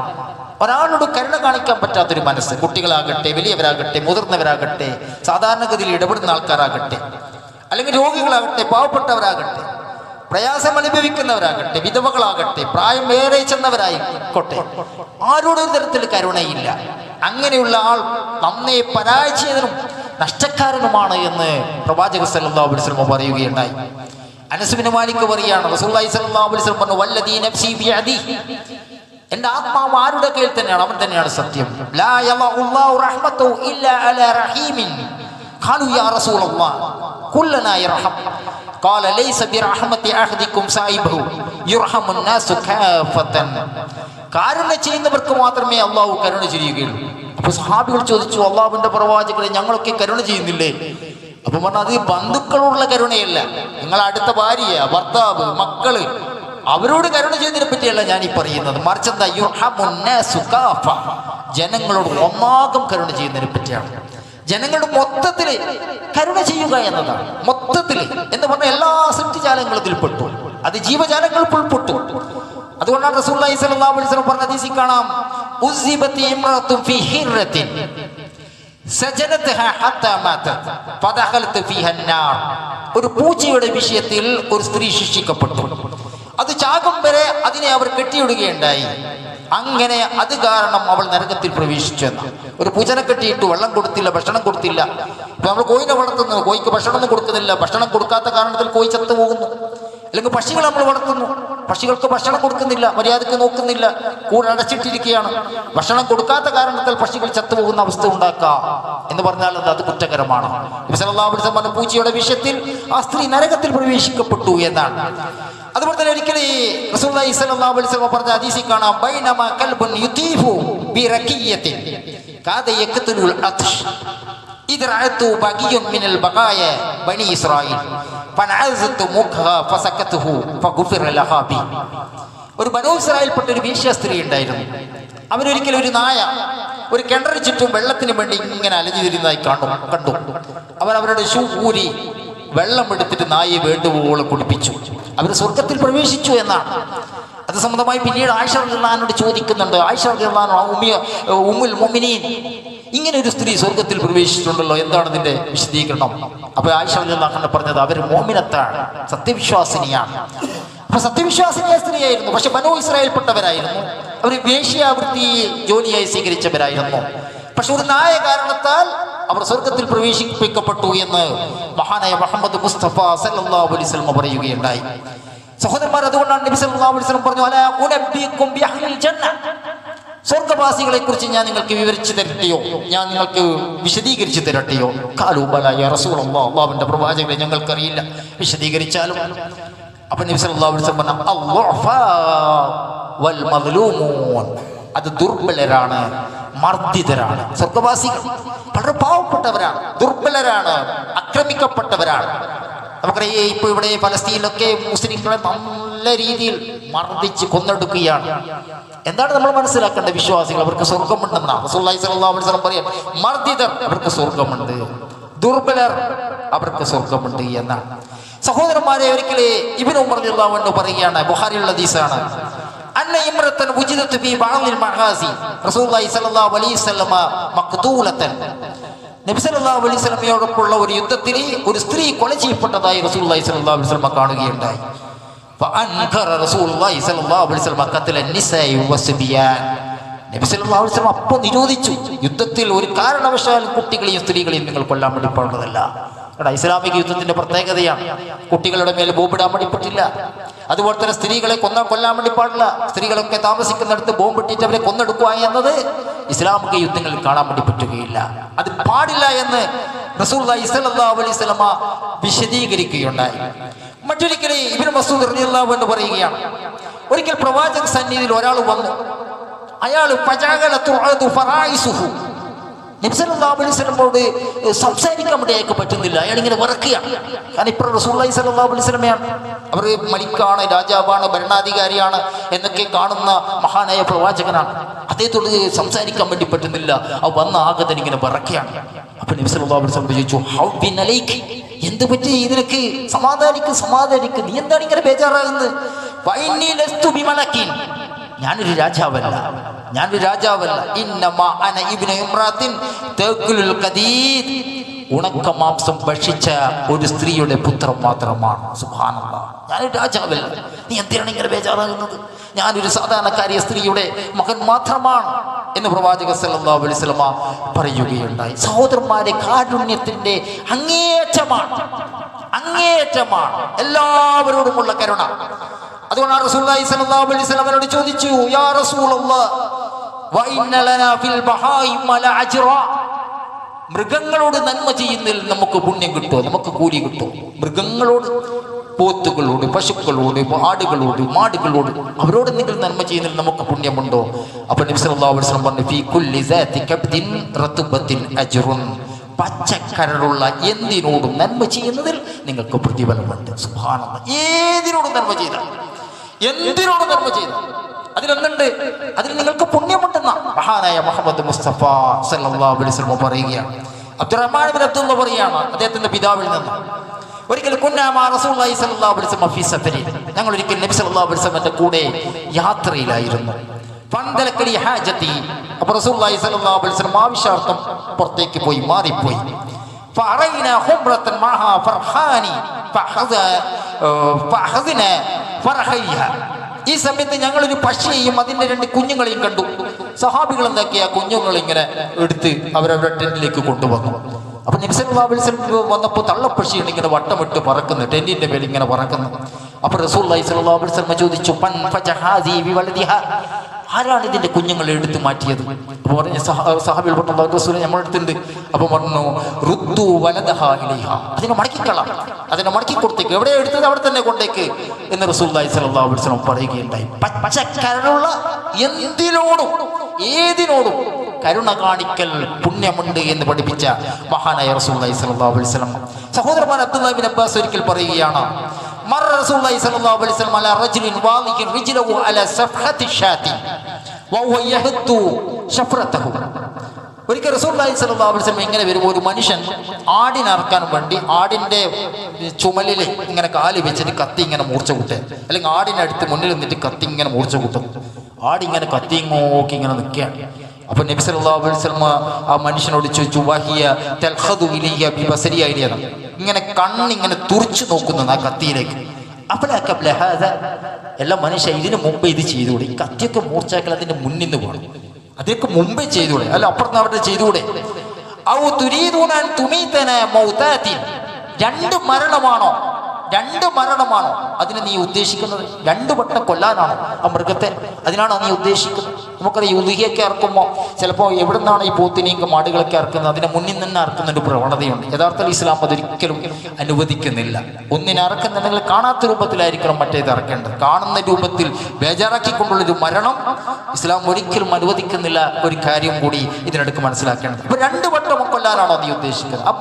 ഒരാളോട് കരുണ കാണിക്കാൻ പറ്റാത്തൊരു മനസ്സ്, കുട്ടികളാകട്ടെ, വലിയവരാകട്ടെ, മുതിർന്നവരാകട്ടെ, സാധാരണഗതിയിൽ ഇടപെടുന്ന ആൾക്കാരാകട്ടെ, അല്ലെങ്കിൽ രോഗികളാകട്ടെ, പാവപ്പെട്ടവരാകട്ടെ, പ്രയാസം അനുഭവിക്കുന്നവരാകട്ടെ, വിധവകളാകട്ടെ, പ്രായം ഏറെ ചെന്നവരായിക്കോട്ടെ, ആരോടൊരു തരത്തിൽ കരുണയില്ല. അങ്ങനെയുള്ള ആൾ നന്നേ പരാജയനും നഷ്ടക്കാരനുമാണ് എന്ന് പ്രവാചകൻ സല്ലല്ലാഹു അലൈഹി വസല്ലം പറയുകയുണ്ടായി. അനസ് ബിൻ മാലിക് പറയാണ്, റസൂലുള്ളാഹി സ്വല്ലല്ലാഹു അലൈഹി വസല്ലം പറഞ്ഞു, വല്ലദീ നഫ്സി ബിയദിഹി, എൻ്റെ ആത്മാവ് ആരുടെ കയ്യിൽ തന്നെയാണ് അവൻ തന്നെയാണ് സത്യം. ലാ യളഉല്ലാഹു റഹ്മതഹു ഇല്ലാ അലാ റഹീമിൻ ഖാലു യാ റസൂലല്ലാഹ് കുല്ലനാ യർഹം ഖാല ലൈസ ബിറഹ്മതി അഹദികും സായിബഹു യുർഹമുൻ നാസു കാഫതൻ. കാരുണ്യം ചെയ്യുന്നവർക്ക് മാത്രമേ അള്ളാഹു കരുണ ചെയ്യുകയുള്ളൂ. അപ്പോൾ സഹാബികൾ ചോദിച്ചു, അള്ളാഹുവിൻ്റെ പ്രവാചകരെ, ഞങ്ങളൊക്കെ കരുണ ചെയ്യുന്നില്ലേ? അപ്പൊ പറഞ്ഞാൽ അത് ബന്ധുക്കളോടുള്ള കരുണയല്ല, നിങ്ങൾ അടുത്ത ഭാര്യ, ഭർത്താവ്, മക്കള്, അവരോട് കരുണ ചെയ്യുന്നതിനെ പറ്റിയല്ല ഞാൻ ഈ പറയുന്നത്. മറിച്ച് എന്താ, ജനങ്ങളോട് ഒന്നാകം കരുണ ചെയ്യുന്നതിനെ പറ്റിയാണ്. ജനങ്ങളുടെ മൊത്തത്തിൽ കരുണ ചെയ്യുക എന്നതാണ്. മൊത്തത്തിൽ എന്ന് പറഞ്ഞാൽ എല്ലാ സൃഷ്ടിജാലങ്ങളിൽ പെട്ടു, അത് ജീവജാലങ്ങളിൽ ഉൾപ്പെട്ടു. അതുകൊണ്ടാണ് റസൂലുള്ളാഹി സ്വല്ലല്ലാഹു അലൈഹി വസല്ലം പറഞ്ഞ ഹദീസിൽ കാണാം, ഉസിബത്തി ഇംറത്തുൻ ഫീ ഹിർറത്തിൻ സജനതഹാ ഹത്താ മാതത് ഫദഖലത് ഫീഹാ അന്നാർ. ഒരു പൂച്ചയുടെ വിഷയത്തിൽ ഒരു സ്ത്രീ ശിക്ഷിക്കപ്പെട്ടു, അത് ചാകും വരെ അതിനെ അവർ കെട്ടിയിടുകയുണ്ടായി. അങ്ങനെ അത് കാരണം അവൾ നരകത്തിൽ പ്രവേശിച്ചു. ഒരു പൂച്ചനെ കെട്ടിയിട്ട് വെള്ളം കൊടുത്തില്ല, ഭക്ഷണം കൊടുത്തില്ല. ഇപ്പൊ നമ്മൾ കോയിനെ വളർത്തുന്നു, കോയിക്ക് ഭക്ഷണമൊന്നും കൊടുക്കുന്നില്ല, ഭക്ഷണം കൊടുക്കാത്ത കാരണത്തിൽ കോയി ചത്തു പോകുന്നു. അല്ലെങ്കിൽ പക്ഷികൾ നമ്മൾ വളർത്തുന്നു, പക്ഷികൾക്ക് ഭക്ഷണം കൊടുക്കുന്നില്ല, മര്യാദക്ക് നോക്കുന്നില്ല, കൂടെ അടച്ചിട്ടിരിക്കുകയാണ്. ഭക്ഷണം കൊടുക്കാത്ത കാരണത്താൽ പക്ഷികൾ ചത്തുപോകുന്ന അവസ്ഥ ഉണ്ടാക്കാം എന്ന് പറഞ്ഞാൽ അത് കുറ്റകരമാണ്. നബി സല്ലല്ലാഹു അലൈഹി വസല്ലം പൂച്ചയുടെ വിഷയത്തിൽ ആ സ്ത്രീ നരകത്തിൽ പ്രവേശിക്കപ്പെട്ടു എന്നാണ്. അതുപോലെ തന്നെ ഒരിക്കൽ റസൂലുള്ളാഹി സ്വല്ലല്ലാഹു അലൈഹി വസല്ലം പറഞ്ഞ ഹദീസിൽ കാണാം, ബൈനമാ കൽബുൻ യുതീഫു ബിറകിയത്തിൻ കാദ യഖ്തുലുൽ അത്ഷ് ഇദ് റഅതു ബഖിയുൻ മിനൽ ബഖായ ബനി ഇസ്രായീൽ ഫനഅസതു മുഖഹ ഫസകതുഹു ഫഗുഫിറ ലഹാ ബി. ഒരു ബനൂ ഇസ്രായേൽപ്പെട്ട ഒരു വേശ്യ സ്ത്രീ ഉണ്ടായിരുന്നു. അവരൊരിക്കലും ഒരു നായ ഒരു കിണറിന് ചുറ്റും വെള്ളത്തിന് വേണ്ടി ഇങ്ങനെ അലഞ്ഞു തിരിയുന്നതായി കണ്ടു. അവരവരുടെ ഷൂ ഊരി വെള്ളം എടുത്തിട്ട് നായയെ വേണ്ടുവോളം കുടിപ്പിച്ചു. അവർ സ്വർഗത്തിൽ പ്രവേശിച്ചു എന്നാണ്. അത് സംബന്ധമായി പിന്നീട് ആയിഷ റളിയല്ലാഹു അൻഹയോട് ചോദിക്കുന്നുണ്ട്, ആയിഷ റളിയല്ലാഹു അൻഹ ഉമ്മുൽ മുഅ്മിനീൻ, ഇങ്ങനെ ഒരു സ്ത്രീ സ്വർഗത്തിൽ പ്രവേശിച്ചിട്ടുണ്ടല്ലോ, എന്താണ് ഇതിന്റെ വിശദീകരണം? അപ്പൊ ആയിഷ റളിയല്ലാഹു അൻഹ പറഞ്ഞത്, അവർ മുഅ്മിനത്താണ്, സത്യവിശ്വാസിനിയാണ്. അപ്പൊ സത്യവിശ്വാസിനിയായ സ്ത്രീയായിരുന്നു, പക്ഷെ ബനൂ ഇസ്രായേൽപ്പെട്ടവരായിരുന്നു. അവർ വേശ്യാവൃത്തി ജോലിയായി സ്വീകരിച്ചവരായിരുന്നു. പക്ഷെ ഒരു നായ കാരണത്താൽ അവർ സ്വർഗത്തിൽ പ്രവേശിപ്പിക്കപ്പെട്ടു എന്ന് മഹാനായ മുഹമ്മദ് മുസ്തഫ സല്ലല്ലാഹു അലൈഹി വസല്ലം പറയുകയുണ്ടായി. സഹോദരന്മാർ, അതുകൊണ്ടാണ് നബി സല്ലല്ലാഹു അലൈഹി വസല്ലം പറഞ്ഞു, അലാ ഉനബ്ബികും ബിഅഹ്ലിൽ ജന്ന, സ്വർഗവാസികളെ കുറിച്ച് ഞാൻ നിങ്ങൾക്ക് വിവരിച്ചു തരട്ടെയോ, ഞാൻ നിങ്ങൾക്ക് വിശദീകരിച്ചു തരട്ടെയോ? ഖാലൂ ബലാ യാ റസൂലല്ലാഹ്, അല്ലാഹുവിന്റെ പ്രവാചകരെ, ഞങ്ങൾക്കറിയില്ല, വിശദീകരിച്ചാലും. അപ്പൊ നബി സല്ലല്ലാഹു അലൈഹി വസല്ലം പറഞ്ഞു, അൽളുഅഫാ വൽ മദ്ലൂമൂൻ, അത് ദുർബലരാണ്, മർദ്ദിതരാണ്. സ്വർഗവാസികൾ വളരെ പാവപ്പെട്ടവരാണ്, ദുർബലരാണ്, ആക്രമിക്കപ്പെട്ടവരാണ്. നമുക്കറിയാം ഇപ്പോൾ ഇവിടെ ഫലസ്തീനിലൊക്കെ മുസ്ലിങ്ങളെ നല്ല രീതിയിൽ മർദ്ദിച്ച് കൊന്നെടുക്കുകയാണ്. എന്താണ് നമ്മൾ മനസ്സിലാക്കേണ്ട? വിശ്വാസികൾ അവർക്ക് സ്വർഗമുണ്ടെന്നാണ് റസൂലുള്ളാഹി സ്വല്ലല്ലാഹു അലൈഹി വസല്ലം പറയാൻ. മർദ്ദിതർ അവർക്ക് സ്വർഗമുണ്ട്, ദുർബലർ അവർക്ക് സ്വർഗമുണ്ട് എന്നാണ്. സഹോദരന്മാരെ, ഒരിക്കലേ ഇബ്നു ഉമർ റളിയല്ലാഹു അൻഹു പറയുകയാണ്, ബുഖാരിയിലുള്ള ഹദീസാണ്, അന്ന ഇംറത്തൻ വുജിദത് ഫീ ബഅദിൽ മഗാസി റസൂലുള്ളാഹി സ്വല്ലല്ലാഹു അലൈഹി വസല്ലം മഖ്തൂലതൻ. നബി സല്ലല്ലാഹു അലൈഹി വസല്ലമയോടൊപ്പമുള്ള ഒരു യുദ്ധത്തിൽ ഒരു സ്ത്രീ കൊല ചെയ്യപ്പെട്ടതായി റസൂലുള്ളാഹി സ്വല്ലല്ലാഹു അലൈഹി വസല്ലം കാണുകയുണ്ടായി. ഫഅൻകറ റസൂലുള്ളാഹി സ്വല്ലല്ലാഹു അലൈഹി വസല്ലം ഖത്ല നിസാഇ വസ്ബിയാൻ. നബി സല്ലല്ലാഹു അലൈഹി വസല്ലം അപ്പോൾ നിരോധിച്ചു, യുദ്ധത്തിൽ ഒരു കാരണവശാലും കുട്ടികളെയും സ്ത്രീകളെയും നിങ്ങൾ കൊല്ലാൻ വേണ്ടി പാടുള്ളതല്ല. ഇസ്ലാമിക യുദ്ധത്തിന്റെ പ്രത്യേകതയാണ്, കുട്ടികളുടെ മേൽ ബോംബിടാൻ വേണ്ടി പറ്റില്ല. അതുപോലെ തന്നെ സ്ത്രീകളെ കൊല്ലാൻ വേണ്ടി പാടില്ല. സ്ത്രീകളൊക്കെ താമസിക്കുന്നിടത്ത് ബോംബിട്ടിട്ട് അവരെ കൊന്നെടുക്കുക എന്നത് ഇസ്ലാമിക യുദ്ധങ്ങളിൽ കാണാൻ വേണ്ടി പറ്റുകയില്ല. അത് പാടില്ല എന്ന് റസൂലുള്ളാഹി സ്വല്ലല്ലാഹു അലൈഹി വസല്ലം വിശദീകരിക്കുകയുണ്ടായി. മറ്റൊരിക്കലും ഇബ്നു മസ്ഊദ് റളിയല്ലാഹു അൻഹു പറയുകയാണ്, ഒരിക്കൽ പ്രവാചക സന്നിധിയിൽ ഒരാൾ വന്നു. അയാൾ നബി സല്ലല്ലാഹു അലൈഹി വസല്ലമയോട് സംസാരിക്കാൻ വേണ്ടി അയാൾക്ക് പറ്റുന്നില്ല. അയാൾ ഇങ്ങനെ വിറക്കുകയാണ്. കാരണം ഇപ്പോൾ റസൂലുള്ളാഹി സ്വല്ലല്ലാഹു അലൈഹി വസല്ലമയാണ്, അവർ മലിക്കാണ്, രാജാവാണ്, ഭരണാധികാരിയാണ് എന്നൊക്കെ കാണുന്ന മഹാനായ പ്രവാചകനാണ്. അദ്ദേഹത്തോട് സംസാരിക്കാൻ വേണ്ടി പറ്റുന്നില്ല. ആ വന്ന ആഗതൻ ഇങ്ങനെ വിറക്കുകയാണ്. അപ്പൊ നബി സല്ലല്ലാഹു അലൈഹി വസല്ലം ചോദിച്ചു, ഹൗ ബിൻ അലൈക്, എന്ത് പറ്റി നിനക്ക്? സമാധാനിക്ക്, നീ എന്താണ് ഇങ്ങനെ ബേജാറാകുന്നത്? ഫഇന്നി ലസ്തു ബിമലകിൻ, ഞാനൊരു രാജാവല്ല. ഇന്നമാ അന ഇബ്നു ഇംറാത്തിൻ തഅകുലുൽ ഖദീദ്, ഉണക്ക മാംസം ഭക്ഷിച്ച ഒരു സ്ത്രീയുടെ പുത്രൻ മാത്രമാണ്. സുബ്ഹാനല്ലാഹ്, ഞാനൊരു രാജാവല്ല. നീ എന്തിനാണ് ഇങ്ങനെ ബേജാറാകുന്നത്? ഞാനൊരു സാധാരണക്കാരിയ സ്ത്രീയുടെ മകൻ മാത്രമാണ് എന്ന് പ്രവാചക സല്ലല്ലാഹു അലൈഹി വസല്ലം പറയുകയുണ്ടായി. സഹോദരന്മാരെ, കാരുണ്യത്തിന്റെ അങ്ങേയറ്റമാണ് എല്ലാവരോടുമുള്ള കരുണ. അതുകൊണ്ടാണ് റസൂലുള്ളാഹി സ്വല്ലല്ലാഹു അലൈഹി വസല്ലം അവരോട് ചോദിച്ചു, യാ റസൂലല്ലാഹ് വ ഇന്ന ലനാ ഫിൽ ബഹായിമ ലഅജ്റാ, മൃഗങ്ങളോട് നന്മ ചെയ്യുന്നതിൽ നമുക്ക് പുണ്യം കിട്ടുമോ, നമുക്ക് കൂലി കിട്ടുമോ? മൃഗങ്ങളോട്, പോത്തുകളോട്, പശുക്കളോട്, ആടുകളോട്, മാടുകളോട്, അവരോട് നിങ്ങൾ നന്മ ചെയ്യുന്നതിൽ നമുക്ക് പുണ്യമുണ്ടോ? അപ്പോൾ നബി സല്ലല്ലാഹു അലൈഹി വസല്ലം പറഞ്ഞു, ഫീ കുല്ലി സാതി കബ്ദിൻ റത്ബത്തിൻ അജ്റുൻ, പച്ചക്കരളുള്ള എന്തിനോടും നന്മ ചെയ്യുന്നതിൽ നിങ്ങൾക്ക് പ്രതിഫലമുണ്ട്. സുബ്ഹാനല്ലാഹ്, എന്തിനോടും നന്മ ചെയ്താൽ അതിലൊന്നുണ്ട്, അതിൽ നിങ്ങൾക്ക് പുണ്യമുണ്ടെന്ന മഹാനായ മുഹമ്മദ് മുസ്തഫ സല്ലല്ലാഹു അലൈഹി വസല്ലം പറയുകയാണ്. അബ്ദുറഹ്മാൻ ബിൻ അബ്ദുള്ള പറയാണ് അദ്ദേഹത്തിന്റെ പിതാവിൽ നിന്ന്, ഒരിക്കൽ റസൂലുള്ളാഹി സ്വല്ലല്ലാഹു അലൈഹി വസല്ലം ഫീ സഫരി, ഞങ്ങൾ ഒരിക്കൽ നബി സല്ലല്ലാഹു അലൈഹി വസല്ലമയുടെ കൂടെ യാത്രയിലായിരുന്നു. ഫന്തലക്കലി ഹാജതി, അപ്പോൾ റസൂലുള്ളാഹി സ്വല്ലല്ലാഹു അലൈഹി വസല്ലം ആവശ്യാർത്ഥം പുറത്തേക്ക് മാറിപ്പോയി. ഫഅറൈന ഖുംറതൻ മഅഹാ ഫർഹാനി ഫഅഖദന ഫർഹൈഹ, ഈ സമയത്ത് ഞങ്ങളൊരു പശിയെയും അതിന്റെ 2 കുഞ്ഞുങ്ങളെയും കണ്ടു. സഹാബികൾ എന്താക്കിയ കുഞ്ഞുങ്ങൾ ഇങ്ങനെ എടുത്ത് അവരവരുടെ ടെന്റിലേക്ക് കൊണ്ടുവന്നു. അപ്പൊ നബി സല്ലല്ലാഹു അലൈഹി വസല്ലം വന്നപ്പോൾ തള്ളപ്പക്ഷിയാണ് ഇങ്ങനെ വട്ടമിട്ട് പറക്കുന്നു, ടെന്റിന്റെ മേൽ ഇങ്ങനെ പറക്കുന്നു. അപ്പൊ റസൂലുള്ളാഹി സ്വല്ലല്ലാഹു അലൈഹി വസല്ലം ചോദിച്ചു, പൻ ഫജഹാദി ബിവലദിഹാ, ആരാണ് ഇതിന്റെ കുഞ്ഞുങ്ങളെ എടുത്തു മാറ്റിയത്? അപ്പൊ പറഞ്ഞ സഹാബികൾ പറഞ്ഞു, റസൂലേ നമ്മുടെ അടുത്തുണ്ട്. അപ്പൊ പറഞ്ഞു, റുദ്ദു വലദഹാ ഇലൈഹ, അതിനെ മടക്കിക്കളാം, അതിനെ മടക്കി കൊടുത്തേക്ക്, എവിടെ എടുത്തത് അവിടെ തന്നെ കൊണ്ടേക്ക് എന്ന് റസൂലുള്ളാഹി സ്വല്ലല്ലാഹു അലൈഹി വസല്ലം പറയുകയുണ്ടായി. പച്ചക്കരളുള്ള എന്തിനോടും ഏതിനോടും കരുണ കാണിക്കൽ പുണ്യമുണ്ട് എന്ന് പഠിപ്പിച്ച മഹാനായ റസൂലുള്ളാഹി സ്വല്ലല്ലാഹു അലൈഹി വസല്ലം. സഹോദരന്മാർ, അബ്ദുല്ലാഹി ഇബ്നു അബ്ബാസ് ഒരിക്കൽ പറയുകയാണ്, മറ റസൂലുള്ളാഹി സ്വല്ലല്ലാഹു അലൈഹി വസല്ലം അലാ റജുലിൻ വാളിഖിൻ റിജ്ലഹു അലാ സഫഹത്തി ഷാത്തി വഹുവ യഹ്തു ശഫറതഹു. ഒരിക്കൽ റസൂലുള്ളാഹി സ്വല്ലല്ലാഹു അലൈഹി വസല്ലം ഇങ്ങനെ വരുമ്പോൾ ഒരു മനുഷ്യൻ ആടിനറക്കാൻ വേണ്ടി ആടിന്റെ ചുമലിൽ ഇങ്ങനെ കാല് വെച്ചിട്ട് കത്തി ഇങ്ങനെ മൂർച്ച കൂട്ടുക, അല്ലെങ്കിൽ ആടിനടുത്ത് മുന്നിൽ നിന്നിട്ട് കത്തി ഇങ്ങനെ മൂർച്ച കൂട്ടും. ആടിങ്ങനെ കത്തി നോക്കി ഇങ്ങനെ നിൽക്കുകയാണ്. അപ്പൊ നബി സല്ലല്ലാഹു അലൈഹി വസല്ലം ആ മനുഷ്യനോട് ചോദിച്ചു, വഹിയ തൽഖദു ഇലയ്യ ബിബസരിയ, ഇങ്ങനെ കണ്ണിങ്ങനെ തുറിച്ചു നോക്കുന്നത് ആ കത്തിയിലേക്ക്. എല്ലാ മനുഷ്യ ഇതിന് മുമ്പ് ഇത് ചെയ്തുകൂടെ? ഈ കത്തിയൊക്കെ മൂർച്ചാക്കൽ അതിന്റെ മുന്നിൽ നിന്ന് പോകണം, അതൊക്കെ മുമ്പേ ചെയ്തുകൂടെ? അല്ല അപ്പുറത്ത് അവിടെ ചെയ്തുകൂടെ? രണ്ട് മരണമാണോ അതിനെ നീ ഉദ്ദേശിക്കുന്നത്? 2 വട്ടം കൊല്ലാനാണോ ആ മൃഗത്തെ? അതിനാണോ നീ ഉദ്ദേശിക്കുന്നത്? നമുക്കറിയാം ഉലുഹിയൊക്കെ ഇറക്കുമ്പോൾ ചിലപ്പോൾ എവിടെ നിന്നാണ് ഈ പോത്തിനെയും മാടുകളൊക്കെ ഇറക്കുന്നത് അതിനെ മുന്നിൽ നിന്ന് ഇറക്കുന്ന ഒരു പ്രവണതയുണ്ട്. യഥാർത്ഥത്തിൽ ഇസ്ലാം അതൊരിക്കലും അനുവദിക്കുന്നില്ല. ഒന്നിനെ ഇറക്കുന്നുണ്ടെങ്കിൽ കാണാത്ത രൂപത്തിലായിരിക്കണം മറ്റേത് ഇറക്കേണ്ടത്. കാണുന്ന രൂപത്തിൽ ബേജാറാക്കിക്കൊണ്ടുള്ളൊരു മരണം ഇസ്ലാം ഒരിക്കലും അനുവദിക്കുന്നില്ല. ഒരു കാര്യം കൂടി ഇതിനടുക്ക് മനസ്സിലാക്കേണ്ടത്. ഇപ്പൊ 2 വട്ടം കൊല്ലാനാണോ നീ ഉദ്ദേശിക്കുന്നത്? ആ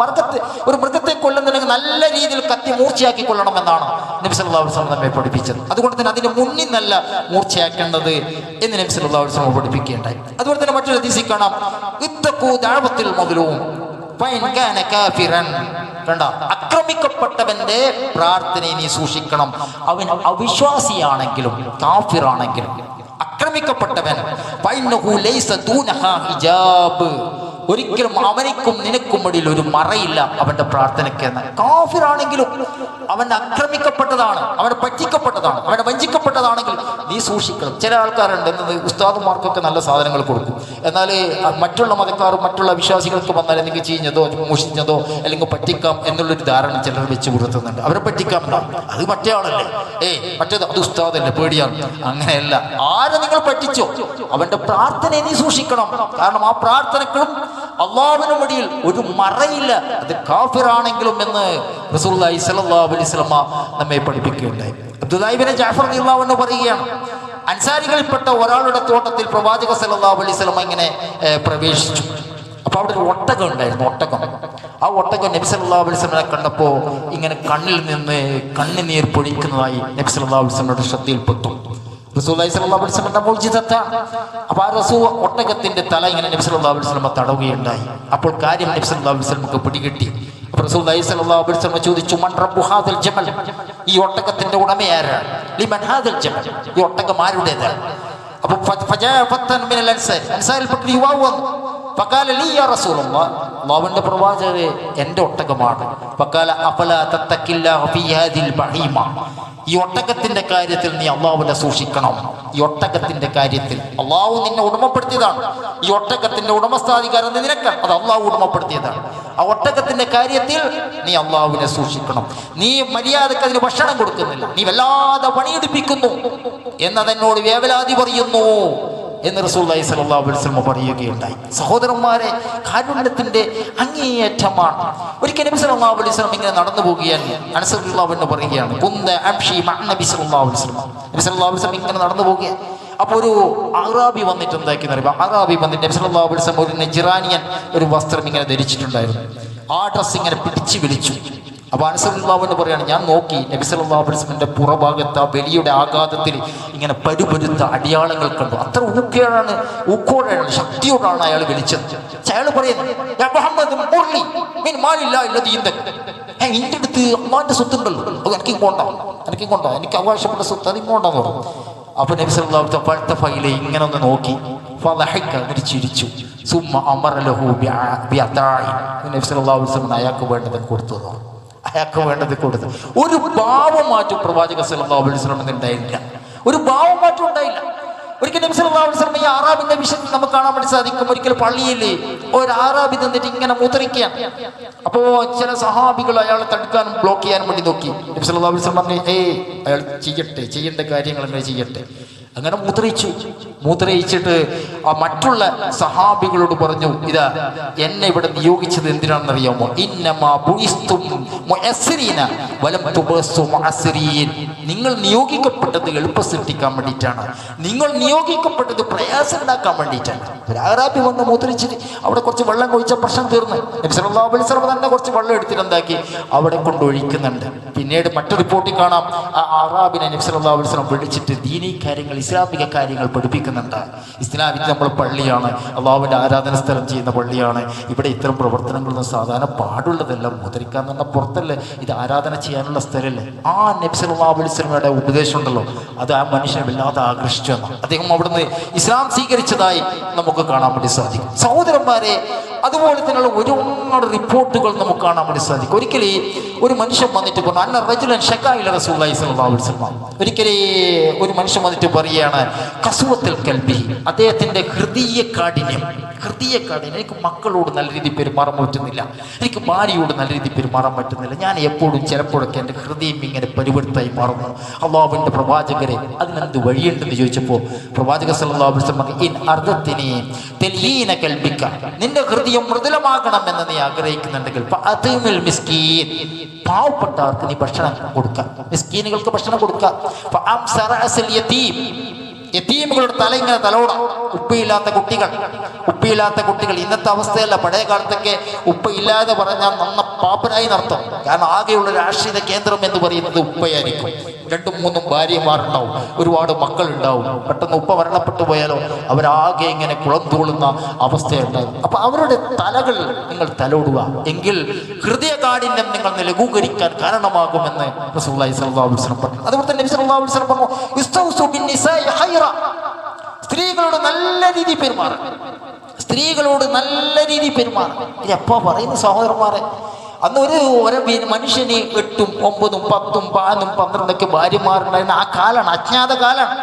ഒരു മൃഗത്തെ കൊല്ലുന്നുണ്ടെങ്കിൽ നല്ല രീതിയിൽ കത്തി മൂർച്ചയാക്കി കൊള്ളണമെന്നാണ് നബി സല്ലല്ലാഹു അലൈഹി വസല്ലം നമ്മെ പഠിപ്പിച്ചത്. അതുകൊണ്ട് തന്നെ അതിന് മുന്നിൽ നല്ല മൂർച്ചയാക്കേണ്ടത് എന്ന് നബി സല്ലല്ലാഹു അലൈഹി വസല്ലം പഠിപ്പിക്കുകയുണ്ടായി. അതുപോലെ തന്നെ മറ്റൊരു ഹദീസിൽ കാണാം, ഇത്തഖൂ ദഅവത്തുൽ മദ്ലൂം ഫഇൻ കാന കാഫിറൻ. ആക്രമിക്കപ്പെട്ടവന്റെ പ്രാർത്ഥനയെ നീ സൂക്ഷിക്കണം. അവൻ അവിശ്വാസിയാണെങ്കിലും കാഫിറാണെങ്കിലും ആക്രമിക്കപ്പെട്ടവൻ ഫഇന്നഹു ലൈസ ദൂനഹാ ഹിജാബ്, ഒരിക്കലും അവനിക്കും നിനക്കും ഇടയിൽ ഒരു മറയില്ല അവന്റെ പ്രാർത്ഥനയ്ക്ക് എന്ന്. കാഫിറാണെങ്കിലും അവൻ ആക്രമിക്കപ്പെട്ടതാണ്, അവനെ പറ്റിക്കപ്പെട്ടതാണ്, അവനെ വഞ്ചിക്കപ്പെട്ടതാണെങ്കിൽ നീ സൂക്ഷിക്കണം. ചില ആൾക്കാരുണ്ട് എന്നത് ഉസ്താദുമാർക്കൊക്കെ നല്ല സാധനങ്ങൾ കൊടുക്കും, എന്നാൽ മറ്റുള്ള മതക്കാരും മറ്റുള്ള വിശ്വാസികൾക്ക് വന്നാൽ എന്തെങ്കിലും ചീഞ്ഞതോ മോഷിച്ചതോ അല്ലെങ്കിൽ പറ്റിക്കാം എന്നുള്ളൊരു ധാരണ ചിലർ വെച്ച് പുലർത്തുന്നുണ്ട്. അവരെ പറ്റിക്കാമെന്നാണ്, അത് മറ്റേ ആളല്ലേ, മറ്റേത് അത് ഉസ്താദല്ലേ, പേടിയാണ്. അങ്ങനെയല്ല, ആരെ നിങ്ങൾ പറ്റിച്ചോ അവന്റെ പ്രാർത്ഥനയെ നീ സൂക്ഷിക്കണം. കാരണം ആ പ്രാർത്ഥനകളും അള്ളാഹുവിനും ഇടയിൽ ഒരു മറയില്ല, അത് കാഫിറാണെങ്കിലും എന്ന് റസൂലുള്ളാഹി സ്വല്ലല്ലാഹു അലൈഹി വസല്ലം നമ്മെ പഠിപ്പിക്കുകയുണ്ടായി. അബ്ദുല്ലാഹി ഇബ്നു ജഅഫർ റളിയല്ലാഹു അൻഹു പറയുകയാണ്, അൻസാരികളിൽപ്പെട്ട ഒരാളുടെ തോട്ടത്തിൽ പ്രവാചക സല്ലല്ലാഹു അലൈഹി വസല്ലം ഇങ്ങനെ പ്രവേശിച്ചു. അപ്പൊ അവിടെ ഒരു ഒട്ടകം ഉണ്ടായിരുന്നു. ആ ഒട്ടകം നബി സല്ലല്ലാഹു അലൈഹി വസല്ലമയെ കണ്ടപ്പോൾ ഇങ്ങനെ കണ്ണിൽ നിന്ന് കണ്ണുനീർ പൊഴിക്കുന്നതായി നബി സല്ലല്ലാഹു അലൈഹി വസല്ലമയുടെ ശ്രദ്ധയിൽപ്പെട്ടു. റസൂലുള്ളാഹി സ്വല്ലല്ലാഹു അലൈഹി വസല്ലമയുടെ മുഅ്ജിസത്താണ്. അപ്പോൾ ആ ഒട്ടകത്തിന്റെ തല ഇങ്ങനെ നബി സല്ലല്ലാഹു അലൈഹി വസല്ലമ തടവുകയുണ്ടായി. അപ്പോൾ കാര്യം നബി സല്ലല്ലാഹു അലൈഹി വസല്ലമക്ക് പിടികിട്ടി. അപ്പോൾ റസൂലുള്ളാഹി സ്വല്ലല്ലാഹു അലൈഹി വസല്ലമ ചോദിച്ചു, മൻ റബ്ബു ഹാദൽ ജമൽ, ഈ ഒട്ടകത്തിന്റെ ഉടമ ആരാണ്? ലിമൻ ഹാദൽ ജമൽ, ഈ ഒട്ടകം ആരുടേതാണ്? അപ്പോൾ അൻസാരിൽപ്പെട്ട യുവാവ് വന്നു. ഫഖാല ലി യാ റസൂലല്ലാഹ്, അല്ലാഹുവിന്റെ പ്രവാചകരെ എൻ്റെ ഒട്ടകമാണ്. ഫഖാല അഫലാ തത്തഖില്ലാഹ ഫീ ഹാദിൽ ബഹീമ, ഈ ഒട്ടകത്തിന്റെ കാര്യത്തിൽ നീ അള്ളാഹുവിനെ സൂക്ഷിക്കണം. ഈ ഒട്ടകത്തിന്റെ കാര്യത്തിൽ അള്ളാഹു നിന്നെ ഉടമപ്പെടുത്തിയതാണ്. ഈ ഒട്ടകത്തിന്റെ ഉടമസ്ഥാധികാരം നിനക്കാണ്, അത് അള്ളാഹു ഉടമപ്പെടുത്തിയതാണ്. ആ ഒട്ടകത്തിന്റെ കാര്യത്തിൽ നീ അള്ളാഹുവിനെ സൂക്ഷിക്കണം. നീ മര്യാദക്ക് അതിന് ഭക്ഷണം കൊടുക്കുന്നില്ല, നീ വല്ലാതെ പണിയെടുപ്പിക്കുന്നു എന്നതെന്നോട് വേവലാതി പറയുന്നു എന്ന് റസൂലുള്ളാഹി സ്വല്ലല്ലാഹു അലൈഹി വസല്ലം പറയുകയുണ്ടായി. സഹോദരന്മാരെ, കാരുണ്യത്തിന്റെ അങ്ങേയറ്റമാണ്. ഒരിക്കൽ നബി സല്ലല്ലാഹു അലൈഹി വസല്ലം ഇങ്ങനെ നടന്നു പോകുകയാണ്. അനസ് റളിയല്ലാഹു അൻഹു പറയുകയാണ്, കുന്ത അംശി മഅ നബി സല്ലല്ലാഹു അലൈഹി വസല്ലം, നബി സല്ലല്ലാഹു അലൈഹി വസല്ലം ഇങ്ങനെ നടന്നു പോകുകയാണ്. അപ്പോൾ ഒരു അറാബി വന്നിട്ട് എന്താക്കി അറിയാം, അറാബി വന്നിട്ട് നബി സല്ലല്ലാഹു അലൈഹി വസല്ലം ഒരു നജ്റാനിയൻ ഒരു വസ്ത്രം ഇങ്ങനെ ധരിച്ചിട്ടുണ്ടായിരുന്നു. ആ ഡ്രസ്സ് ഇങ്ങനെ പിടിച്ചു വിളിച്ചു. അപ്പോൾ അനസ് റളിയല്ലാഹു അൻഹു പറയാണ്, ഞാൻ നോക്കി നബി സല്ലല്ലാഹു അലൈഹി വസല്ലമിന്റെ പുറഭാഗത്ത് ആ ബലിയുടെ ആഘാതത്തിൽ ഇങ്ങനെ പരുപരുത്ത അടയാളങ്ങൾ കണ്ടു. അത്ര ഊക്കോടെയാണ് ശക്തിയോടാണ് അയാൾ വിളിച്ചത്. അയാൾ പറയുന്നത്, എന്റെ അടുത്ത് അള്ളാന്റെ സ്വത്തുണ്ടല്ലോ, അത് എനിക്കും കൊണ്ടോ, എനിക്ക് അവകാശപ്പെട്ട സ്വത്ത് അത് ഇങ്ങോട്ടാന്ന് പറഞ്ഞു. അപ്പൊ നബി സല്ലല്ലാഹു അലൈഹി വസല്ലം പഴുത്ത ഫൈലെ ഇങ്ങനെ ഒന്ന് നോക്കി, എന്നിട്ട് ചിരിച്ചു. സുമ്മ അമറ ലഹു ബിഅതാഇ, നബി സല്ലല്ലാഹു അലൈഹി വസല്ലം അയാൾക്ക് വേണ്ടത് കൊടുത്തു. ഒരു ഭാവമാറ്റം പ്രവാചക സല്ലല്ലാഹു അലൈഹി വസല്ലം ഉണ്ടായില്ല, ഒരു ഭാവമാറ്റം ഉണ്ടായില്ല. ഒരിക്കൽ നബി സല്ലല്ലാഹു അലൈഹി വസല്ലം ഈ ആറാബിന്റെ വിഷയത്തിൽ നമുക്ക് കാണാൻ വേണ്ടി സാധിക്കും. ഒരിക്കൽ പള്ളിയിൽ ഒരു ആറാബി തന്നിട്ട് ഇങ്ങനെ മൂത്രിക്കുകയാണ്. അപ്പോ ചില സഹാബികൾ അയാളെ തടുക്കാനും ബ്ലോക്ക് ചെയ്യാനും വേണ്ടി നോക്കി. നബി സല്ലല്ലാഹു അലൈഹി വസല്ലം പറഞ്ഞു, അയാൾ ചെയ്യേണ്ട കാര്യങ്ങൾ അങ്ങനെ ചെയ്യട്ടെ. അങ്ങനെ മൂത്രയിച്ചിട്ട് ആ മറ്റുള്ള സഹാബികളോട് പറഞ്ഞു, ഇതാ എന്നെ ഇവിടെ നിയോഗിച്ചത് എന്തിനാണെന്നറിയാമോ? ഇന്നമാ ബുഇസ്തും മുഅസ്സിരീന വലം തുബസ്സു മുഅസ്സിരീൻ, നിങ്ങൾ നിയോഗിക്കപ്പെട്ടത് എളുപ്പം സൃഷ്ടിക്കാൻ വേണ്ടിയിട്ടാണ്, നിങ്ങൾ നിയോഗിക്കപ്പെട്ടത് പ്രയാസം ഉണ്ടാക്കാൻ വേണ്ടിയിട്ടാണ്. ഒരു അറാബി വന്ന് മൂത്രിച്ചിട്ട് അവിടെ കുറച്ച് വെള്ളം കൊഴിച്ച പ്രശ്നം തീർന്ന് നബി സല്ലല്ലാഹു അലൈഹി വസല്ലം തന്നെ കുറച്ച് വെള്ളം എടുത്തിട്ട് എന്താക്കി അവിടെ കൊണ്ടൊഴിക്കുന്നുണ്ട്. പിന്നീട് മറ്റൊരു റിപ്പോർട്ടിൽ കാണാം, ആ അറാബിനെ നബി സല്ലല്ലാഹു അലൈഹി വസല്ലം വിളിച്ചിട്ട് ദീനീ കാര്യങ്ങൾ, ഇസ്ലാമിക കാര്യങ്ങൾ പഠിപ്പിക്കുന്നുണ്ട്. ഇസ്ലാമിക നമ്മൾ പള്ളിയാണ്, അള്ളാഹുവിൻ്റെ ആരാധന സ്ഥലം ചെയ്യുന്ന പള്ളിയാണ്, ഇവിടെ ഇത്തരം പ്രവർത്തനങ്ങളൊന്നും സാധാരണ പാടുള്ളതെല്ലാം മുദ്രിക്കാൻ തന്നെ പുറത്തല്ലേ, ഇത് ആരാധന ചെയ്യാനുള്ള സ്ഥലമല്ലേ. ആ നബി സല്ലല്ലാഹു അലൈഹി വസല്ലമയുടെ ഉപദേശം ഉണ്ടല്ലോ, അത് ആ മനുഷ്യനെ വല്ലാതെ ആകർഷിച്ചു. അദ്ദേഹം അവിടുന്ന് ഇസ്ലാം സ്വീകരിച്ചതായി നമുക്ക് കാണാൻ വേണ്ടി സാധിക്കും. സഹോദരന്മാരെ, അതുപോലെ തന്നെയുള്ള ഒരുപാട് റിപ്പോർട്ടുകൾ നമുക്ക് കാണാൻ വേണ്ടി സാധിക്കും. ഒരിക്കലേ ഒരു മനുഷ്യൻ വന്നിട്ട് പറഞ്ഞു അന്ന റജുലൻ ഷക്കായില റസൂലുള്ളാഹി സ്വല്ലല്ലാഹു അലൈഹി വസല്ലം. ഒരിക്കലേ ഒരു മനുഷ്യൻ വന്നിട്ട് പറയുകയാണ് കസുവത്തുൽ കൽബി, അദ്ദേഹത്തിന്റെ ഹൃദയ കാഠിന്യം. എനിക്ക് മക്കളോട് നല്ല രീതിയിൽ പെരുമാറാൻ പറ്റുന്നില്ല, എനിക്ക് ഭാര്യയോട് നല്ല രീതിയിൽ പെരുമാറാൻ പറ്റുന്നില്ല, ഞാൻ എപ്പോഴും ചിലപ്പോഴൊക്കെ എൻ്റെ ഹൃദയം ഇങ്ങനെ പരിവർത്തായി മാറുന്നു. അള്ളാഹുവിൻ്റെ പ്രവാചകരെ അതിനെന്ത് വഴിയുണ്ടെന്ന് ചോദിച്ചപ്പോൾ പ്രവാചക സല്ലല്ലാഹു അലൈഹി വസല്ലം പറഞ്ഞു, ഇൻ അർദത്തിനി തൽയീന കൽബിക, നിന്റെ ഹൃദയം മൃദുലമാകണമെന്ന് നീ ആഗ്രഹിക്കുന്നുണ്ടെങ്കിൽ ഫഅതിമിൽ മിസ്കീൻ, പാവപ്പെട്ടവർക്ക് നീ ഭക്ഷണം കൊടുക്കുക, മിസ്കീനുകൾക്ക് ഭക്ഷണം കൊടുക്കുക. ഫഅംസറ അസൽ യതീം, യതീമുകളുടെ തല ഇങ്ങനെ തലോടാം. ഉപ്പയില്ലാത്ത കുട്ടികൾ ഇന്നത്തെ അവസ്ഥയല്ല. പഴയ കാലത്തൊക്കെ ഉപ്പയില്ലാതെ പറഞ്ഞാൽ നന്ന പാപ്പനായി നടത്തും. കാരണം ആകെയുള്ള രാഷ്ട്രീയ കേന്ദ്രം എന്ന് പറയുന്നത് ഉപ്പയായിരിക്കും. 2-3 ഭാര്യമാരുണ്ടാവും, ഒരുപാട് മക്കളുണ്ടാവും. പെട്ടെന്ന് ഉപ്പ മരണപ്പെട്ടു പോയാലോ അവരാകെ ഇങ്ങനെ കുളം തോളുന്ന അവസ്ഥയുണ്ടാകും. അപ്പൊ അവരുടെ തലകൾ നിങ്ങൾ തലോടുക, എങ്കിൽ ഹൃദയകാഠിന്യം നിങ്ങൾ ലഘൂകരിക്കാൻ കാരണമാകുമെന്ന് റസൂലുള്ളാഹി സ്വല്ലല്ലാഹു അലൈഹി വസല്ലം പറഞ്ഞു. അതുപോലെ തന്നെ നബി സ്വല്ലല്ലാഹു അലൈഹി വസല്ലം പറഞ്ഞു, ഇസ്തൗസു ബിന്നിസാഇ ഖൈറ, സ്ത്രീകളോട് നല്ല രീതിയിൽ പെരുമാറുക. എപ്പോ പറയുന്നു സഹോദരന്മാരെ? അന്ന് ഒരു മനുഷ്യന് 8, 9, 10, 11, 12 ഭാര്യമാരുണ്ടായിരുന്ന ആ കാലാണ്, അജ്ഞാത കാലാണ്.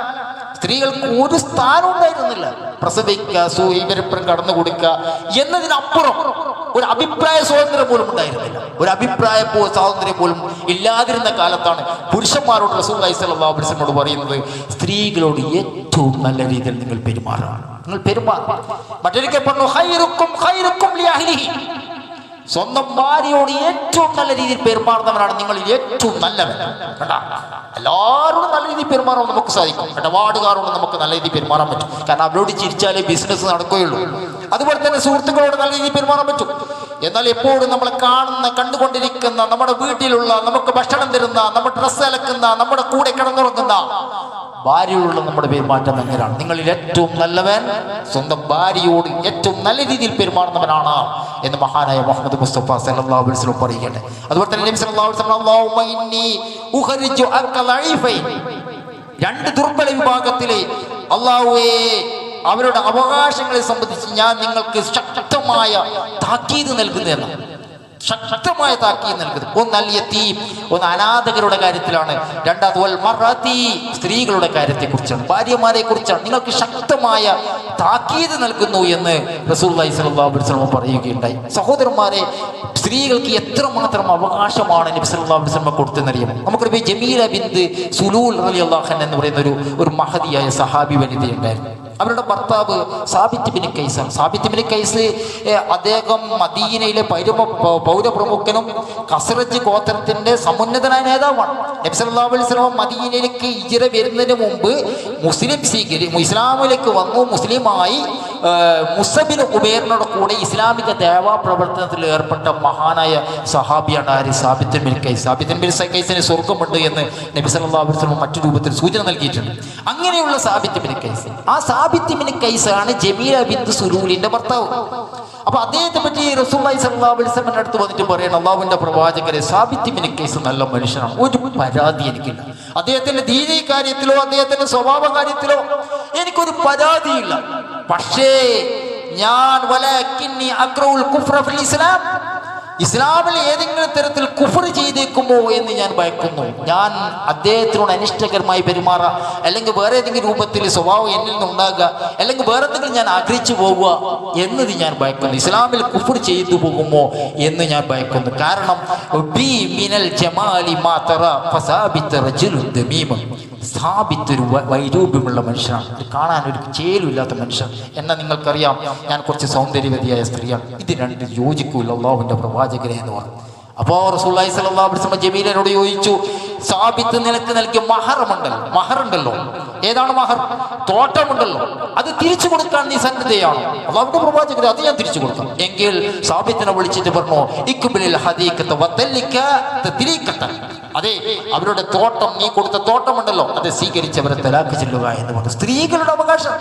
സ്ത്രീകൾക്ക് ഒരു സ്ഥാനം ഉണ്ടായിരുന്നില്ല. പ്രസവിക്കുക, ഇവരിപ്പുറം കടന്നു കൊടുക്കുക എന്നതിനപ്പുറം ഒരു അഭിപ്രായ സ്വാതന്ത്ര്യം പോലും ഉണ്ടായിരുന്നില്ല. ഒരു അഭിപ്രായ സ്വാതന്ത്ര്യം പോലും ഇല്ലാതിരുന്ന കാലത്താണ് പുരുഷന്മാരോട് റസൂലുള്ളാഹി സ്വല്ലല്ലാഹു അലൈഹി വസല്ലം പറയുന്നത്, സ്ത്രീകളോട് ഏറ്റവും നല്ല രീതിയിൽ നിങ്ങൾ പെരുമാറുക. മറ്റൊരിക്കൽ പറഞ്ഞു, ഖൈറുക്കും ഖൈറുക്കും ലിഅഹ്ലിഹി, സ്വന്തം ഭാര്യയോട് ഏറ്റവും നല്ല രീതിയിൽ പെരുമാറുന്നവനാണ് നിങ്ങളിൽ ഏറ്റവും നല്ലവൻ. കേട്ടാ, എല്ലാവരോടും നല്ല രീതിയിൽ പെരുമാറാൻ നമുക്ക് സാധിക്കും. ഇടപാടുകാരോട് നമുക്ക് നല്ല രീതിയിൽ പെരുമാറാൻ പറ്റും. കാരണം അവരോട് ചിരിച്ചാലേ ബിസിനസ് നടക്കുകയുള്ളൂ. അതുപോലെ തന്നെ സുഹൃത്തുക്കളോട് നല്ല രീതിയിൽ പെരുമാറാൻ പറ്റും. എന്നാൽ എപ്പോഴും നമ്മളെ കണ്ടുകൊണ്ടിരിക്കുന്ന, നമ്മുടെ വീട്ടിലുള്ള, നമുക്ക് ഭക്ഷണം തരുന്ന, നമ്മുടെ ഡ്രസ്സ് അലക്കുന്ന, നമ്മുടെ കൂടെ കിടന്നുറങ്ങുന്ന ഭാര്യയോടുള്ള നമ്മുടെ പെരുമാറ്റം എങ്ങനെയാണ്? നിങ്ങളിൽ ഏറ്റവും നല്ലവൻ സ്വന്തം ഭാര്യയോട് ഏറ്റവും നല്ല രീതിയിൽ പെരുമാറുന്നവനാണ് എന്ന് മഹാനായ മുഹമ്മദ് മുസ്തഫ സല്ലല്ലാഹു അലൈഹി വസല്ലം പറയുകയാണ്. അതുപോലെ തന്നെ നബി സല്ലല്ലാഹു അലൈഹി വസല്ലം, അല്ലാഹുമ്മ ഇന്നി ഉഖരിജു അക ലഈഫൈൻ, 2 ദുർബല വിഭാഗത്തിലെ അല്ലാഹുവേ അവരുടെ അവകാശങ്ങളെ സംബന്ധിച്ച് ഞാൻ നിങ്ങൾക്ക് ശക്തമായ താക്കീത് നൽകുന്നതാണ്. ഒന്ന് അൽ യതീം, ഒന്ന് അനാഥകരുടെ കാര്യത്തിലാണ്. 2 വൽ മർഅതി, സ്ത്രീകളുടെ കാര്യത്തെ കുറിച്ചാണ്, ഭാര്യമാരെ കുറിച്ചാണ്. നിങ്ങൾക്ക് ശക്തമായ താക്കീത് നൽകുന്നു എന്ന് റസൂലുള്ളാഹി സ്വല്ലല്ലാഹു അലൈഹി വസല്ലം പറയുകയുണ്ടായി. സഹോദരന്മാരെ, സ്ത്രീകൾക്ക് എത്രമാത്രം അവകാശമാണ് നബി സല്ലല്ലാഹു അലൈഹി വസല്ലം കൊടുത്തെന്നറിയാമോ? നമുക്കറിയാം, ജമീല ബിൻത് സുലൂൽ റളിയല്ലാഹു അൻഹ എന്ന് പറയുന്ന ഒരു മഹദിയായ സഹാബി വനിതയുണ്ടായിരുന്നു. അവരുടെ ഭർത്താവ് സാബിത്ത് ബിൻ കൈസാണ്. സാബിത്ത് ബിൻ കൈസ് അദ്ദേഹം മദീനയിലെ പൗരപ്രമുഖനും ഖസ്റജ് ഗോത്രത്തിന്റെ സമുന്നതനായ നേതാവാണ്. നബി സല്ലല്ലാഹു അലൈഹി വസല്ലം മദീനയിലേക്ക് ഹിജ്റ വരുന്നതിന് മുമ്പ് ഇസ്ലാമിലേക്ക് വന്നു. മുസ്ലിമായി മുസബിൻ ഉബൈറിനോട് കൂടെ ഇസ്ലാമിക ദേവാ പ്രവർത്തനത്തിൽ ഏർപ്പെട്ട മഹാനായ സഹാബിയാണ് ആര്? സാബിത്ത് ബിൻ കൈസ്. സാബിത്ത് ബിൻ കൈസിന് സ്വർഗമുണ്ട് എന്ന് നബി സല്ലല്ലാഹു അലൈഹി വസല്ലം മറ്റു രൂപത്തിൽ സൂചന നൽകിയിട്ടുണ്ട്. അങ്ങനെയുള്ള സാബിത്ത് ബിൻ കൈസ്, ആ സാബിത്ത് ബിൻ കൈസാണ് ജമീല ബിൻത് സുലൂലിന്റെ ഭർത്താവ്. അപ്പൊ അദ്ദേഹത്തെ പറ്റി റസൂലുള്ളാഹി സ്വല്ലല്ലാഹു അലൈഹി വസല്ലം അടുത്ത് വന്നിട്ട് പറയണം, അല്ലാഹുവിന്റെ പ്രവാചകരെ, സാബിത്ത് ബിൻ കൈസ് നല്ല മനുഷ്യനാണ്, ഒരു പരാതി എനിക്കില്ല. അദ്ദേഹത്തിന്റെ ദീനീ കാര്യത്തിലോ അദ്ദേഹത്തിന്റെ സ്വഭാവ കാര്യത്തിലോ എനിക്കൊരു പരാതിയില്ല. പക്ഷേ ഞാൻ വലകിന്നി അക്റഉൽ കുഫ്ര ഫിൽ ഇസ്ലാം, ഇസ്ലാമിൽ ഏതെങ്കിലും തരത്തിൽ കുഫർ ചെയ്തേക്കുമോ എന്ന് ഞാൻ ഭയക്കുന്നു. ഞാൻ അദ്ദേഹത്തിനോട് അനിഷ്ടകരമായി പെരുമാറുക, അല്ലെങ്കിൽ വേറെ ഏതെങ്കിലും രൂപത്തിൽ സ്വഭാവം എന്നിൽ നിന്നുണ്ടാകുക, അല്ലെങ്കിൽ വേറെ എന്തെങ്കിലും ഞാൻ ആഗ്രഹിച്ചു പോകുക എന്നത് ഞാൻ ഭയക്കുന്നു. ഇസ്ലാമിൽ കുഫർ ചെയ്തു പോകുമോ എന്ന് ഞാൻ ഭയക്കുന്നു. കാരണം സ്ഥാപിത്ത് ഒരു വൈരൂപ്യമുള്ള മനുഷ്യനാണ്, കാണാൻ ഒരു ചേലുമില്ലാത്ത മനുഷ്യൻ. എന്നാൽ നിങ്ങൾക്കറിയാം, ഞാൻ കുറച്ച് സൗന്ദര്യവതിയായ സ്ത്രീയാണ്. ഇത് 2 യോജിക്കൂല അല്ലാഹുവിന്റെ പ്രവാചകരെ എന്ന് പറഞ്ഞു. അപ്പോൾ റസൂലുള്ളാഹി സ്വല്ലല്ലാഹു അലൈഹി വസല്ലം ജമീലയോട് ചോദിച്ചു, സാബിത്ത് നിനക്ക് നൽകിയ മഹറുണ്ടല്ലോ, ഏതാണ് മഹർ? തോട്ടമുണ്ടല്ലോ, അത് തിരിച്ചു കൊടുക്കാൻ നീ സന്നദ്ധയാണോ? അല്ലാഹുവിന്റെ പ്രവാചകരെ, അത് ഞാൻ തിരിച്ചു കൊടുക്കാം. എങ്കിൽ സാബിത്തിനെ വിളിച്ചിട്ട് പറഞ്ഞു, ഇക്ബിലിൽ ഹദീഖത വതല്ലിക തദ്രീഖത, അതെ, അവരുടെ തോട്ടം, നീ കൊടുത്ത തോട്ടമുണ്ടല്ലോ, അത് സ്വീകരിച്ചവരെ തലാക്ക് ചെല്ലുക എന്ന് പറഞ്ഞു. സ്ത്രീകളുടെ അവകാശം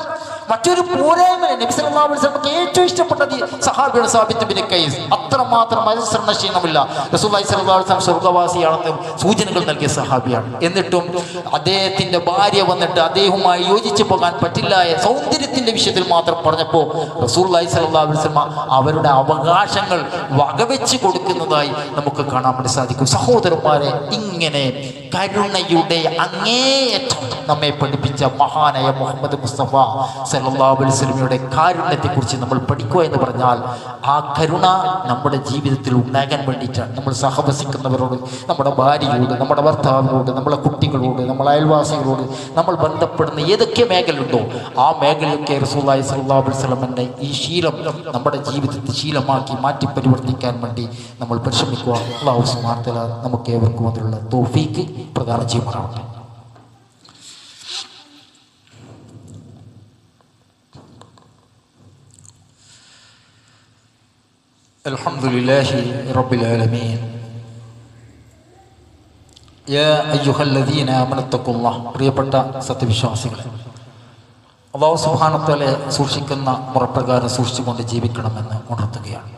മറ്റൊരു പോരായ്മ. നബി സല്ലല്ലാഹു അലൈഹി വസല്ലമക്ക് ഏറ്റവും ഇഷ്ടപ്പെട്ടത് സഹാബിയുടെ സാബിത്ത് ബിൻ ഖൈസ്. അത്രമാത്രം അനുസരണശീലമില്ല, റസൂലുള്ളാഹി സ്വല്ലല്ലാഹു അലൈഹി വസല്ലം സ്വർഗ്ഗവാസിയാണെന്ന് സൂചനകൾ നൽകിയ സഹാബിയാണ്. എന്നിട്ടും അദ്ദേഹത്തിന്റെ ഭാര്യ വന്നിട്ട് അദ്ദേഹവുമായി യോജിച്ചു പോകാൻ പറ്റില്ല സൗന്ദര്യത്തിന്റെ വിഷയത്തിൽ മാത്രം പറഞ്ഞപ്പോൾ റസൂലുള്ളാഹി സ്വല്ലല്ലാഹു അലൈഹി വസല്ലം അവരുടെ അവകാശങ്ങൾ വകവെച്ച് കൊടുക്കുന്നതായി നമുക്ക് കാണാൻ വേണ്ടി സാധിക്കും. സഹോദരന്മാരെ, ഇങ്ങനെ കരുണയുടെ അങ്ങേയറ്റം നമ്മെ പഠിപ്പിച്ച മഹാനായ മുഹമ്മദ് മുസ്തഫ സല്ലല്ലാഹു അലൈഹി വസല്ലമയുടെ കാരുണ്യത്തെക്കുറിച്ച് നമ്മൾ പഠിക്കുക എന്ന് പറഞ്ഞാൽ, ആ കരുണ നമ്മുടെ ജീവിതത്തിൽ ഉണ്ടാകാൻ വേണ്ടിയിട്ടാണ്. നമ്മൾ സഹവസിക്കുന്നവരോട്, നമ്മുടെ ഭാര്യയോട്, നമ്മുടെ ഭർത്താവിനോട്, നമ്മളെ കുട്ടികളോട്, നമ്മളെ അയൽവാസികളോട് നമ്മൾ ബന്ധപ്പെടുന്ന ഏതൊക്കെ മേഖലയുണ്ടോ ആ മേഖലയൊക്കെ റസൂലുള്ളാഹി സ്വല്ലല്ലാഹു അലൈഹി വസല്ലമയുടെ ഈ ശീലം നമ്മുടെ ജീവിതത്തിൽ ശീലമാക്കി മാറ്റി പരിവർത്തിക്കാൻ വേണ്ടി നമ്മൾ പരിശ്രമിക്കുക. അല്ലാഹു സുബ്ഹാനഹു വ തആല നമുക്ക് ഏവർക്കും അതിനുള്ള തൗഫീക്ക് പ്രദാനം ചെയ്യുമാറാവട്ടെ. അൽഹംദുലില്ലാഹി റബ്ബിൽ ആലമീൻ. യാ അയ്യുഹല്ലദീന ആമനൂ തഖുല്ലാഹ്. പ്രിയപ്പെട്ട സത്യവിശ്വാസികളെ, അല്ലാഹു സുബ്ഹാനഹു വ തആല സൂക്ഷിക്കുന്ന മുറപ്രകാരം സൂക്ഷിച്ചുകൊണ്ട് ജീവിക്കണമെന്ന് ഉണർത്തുകയാണ്.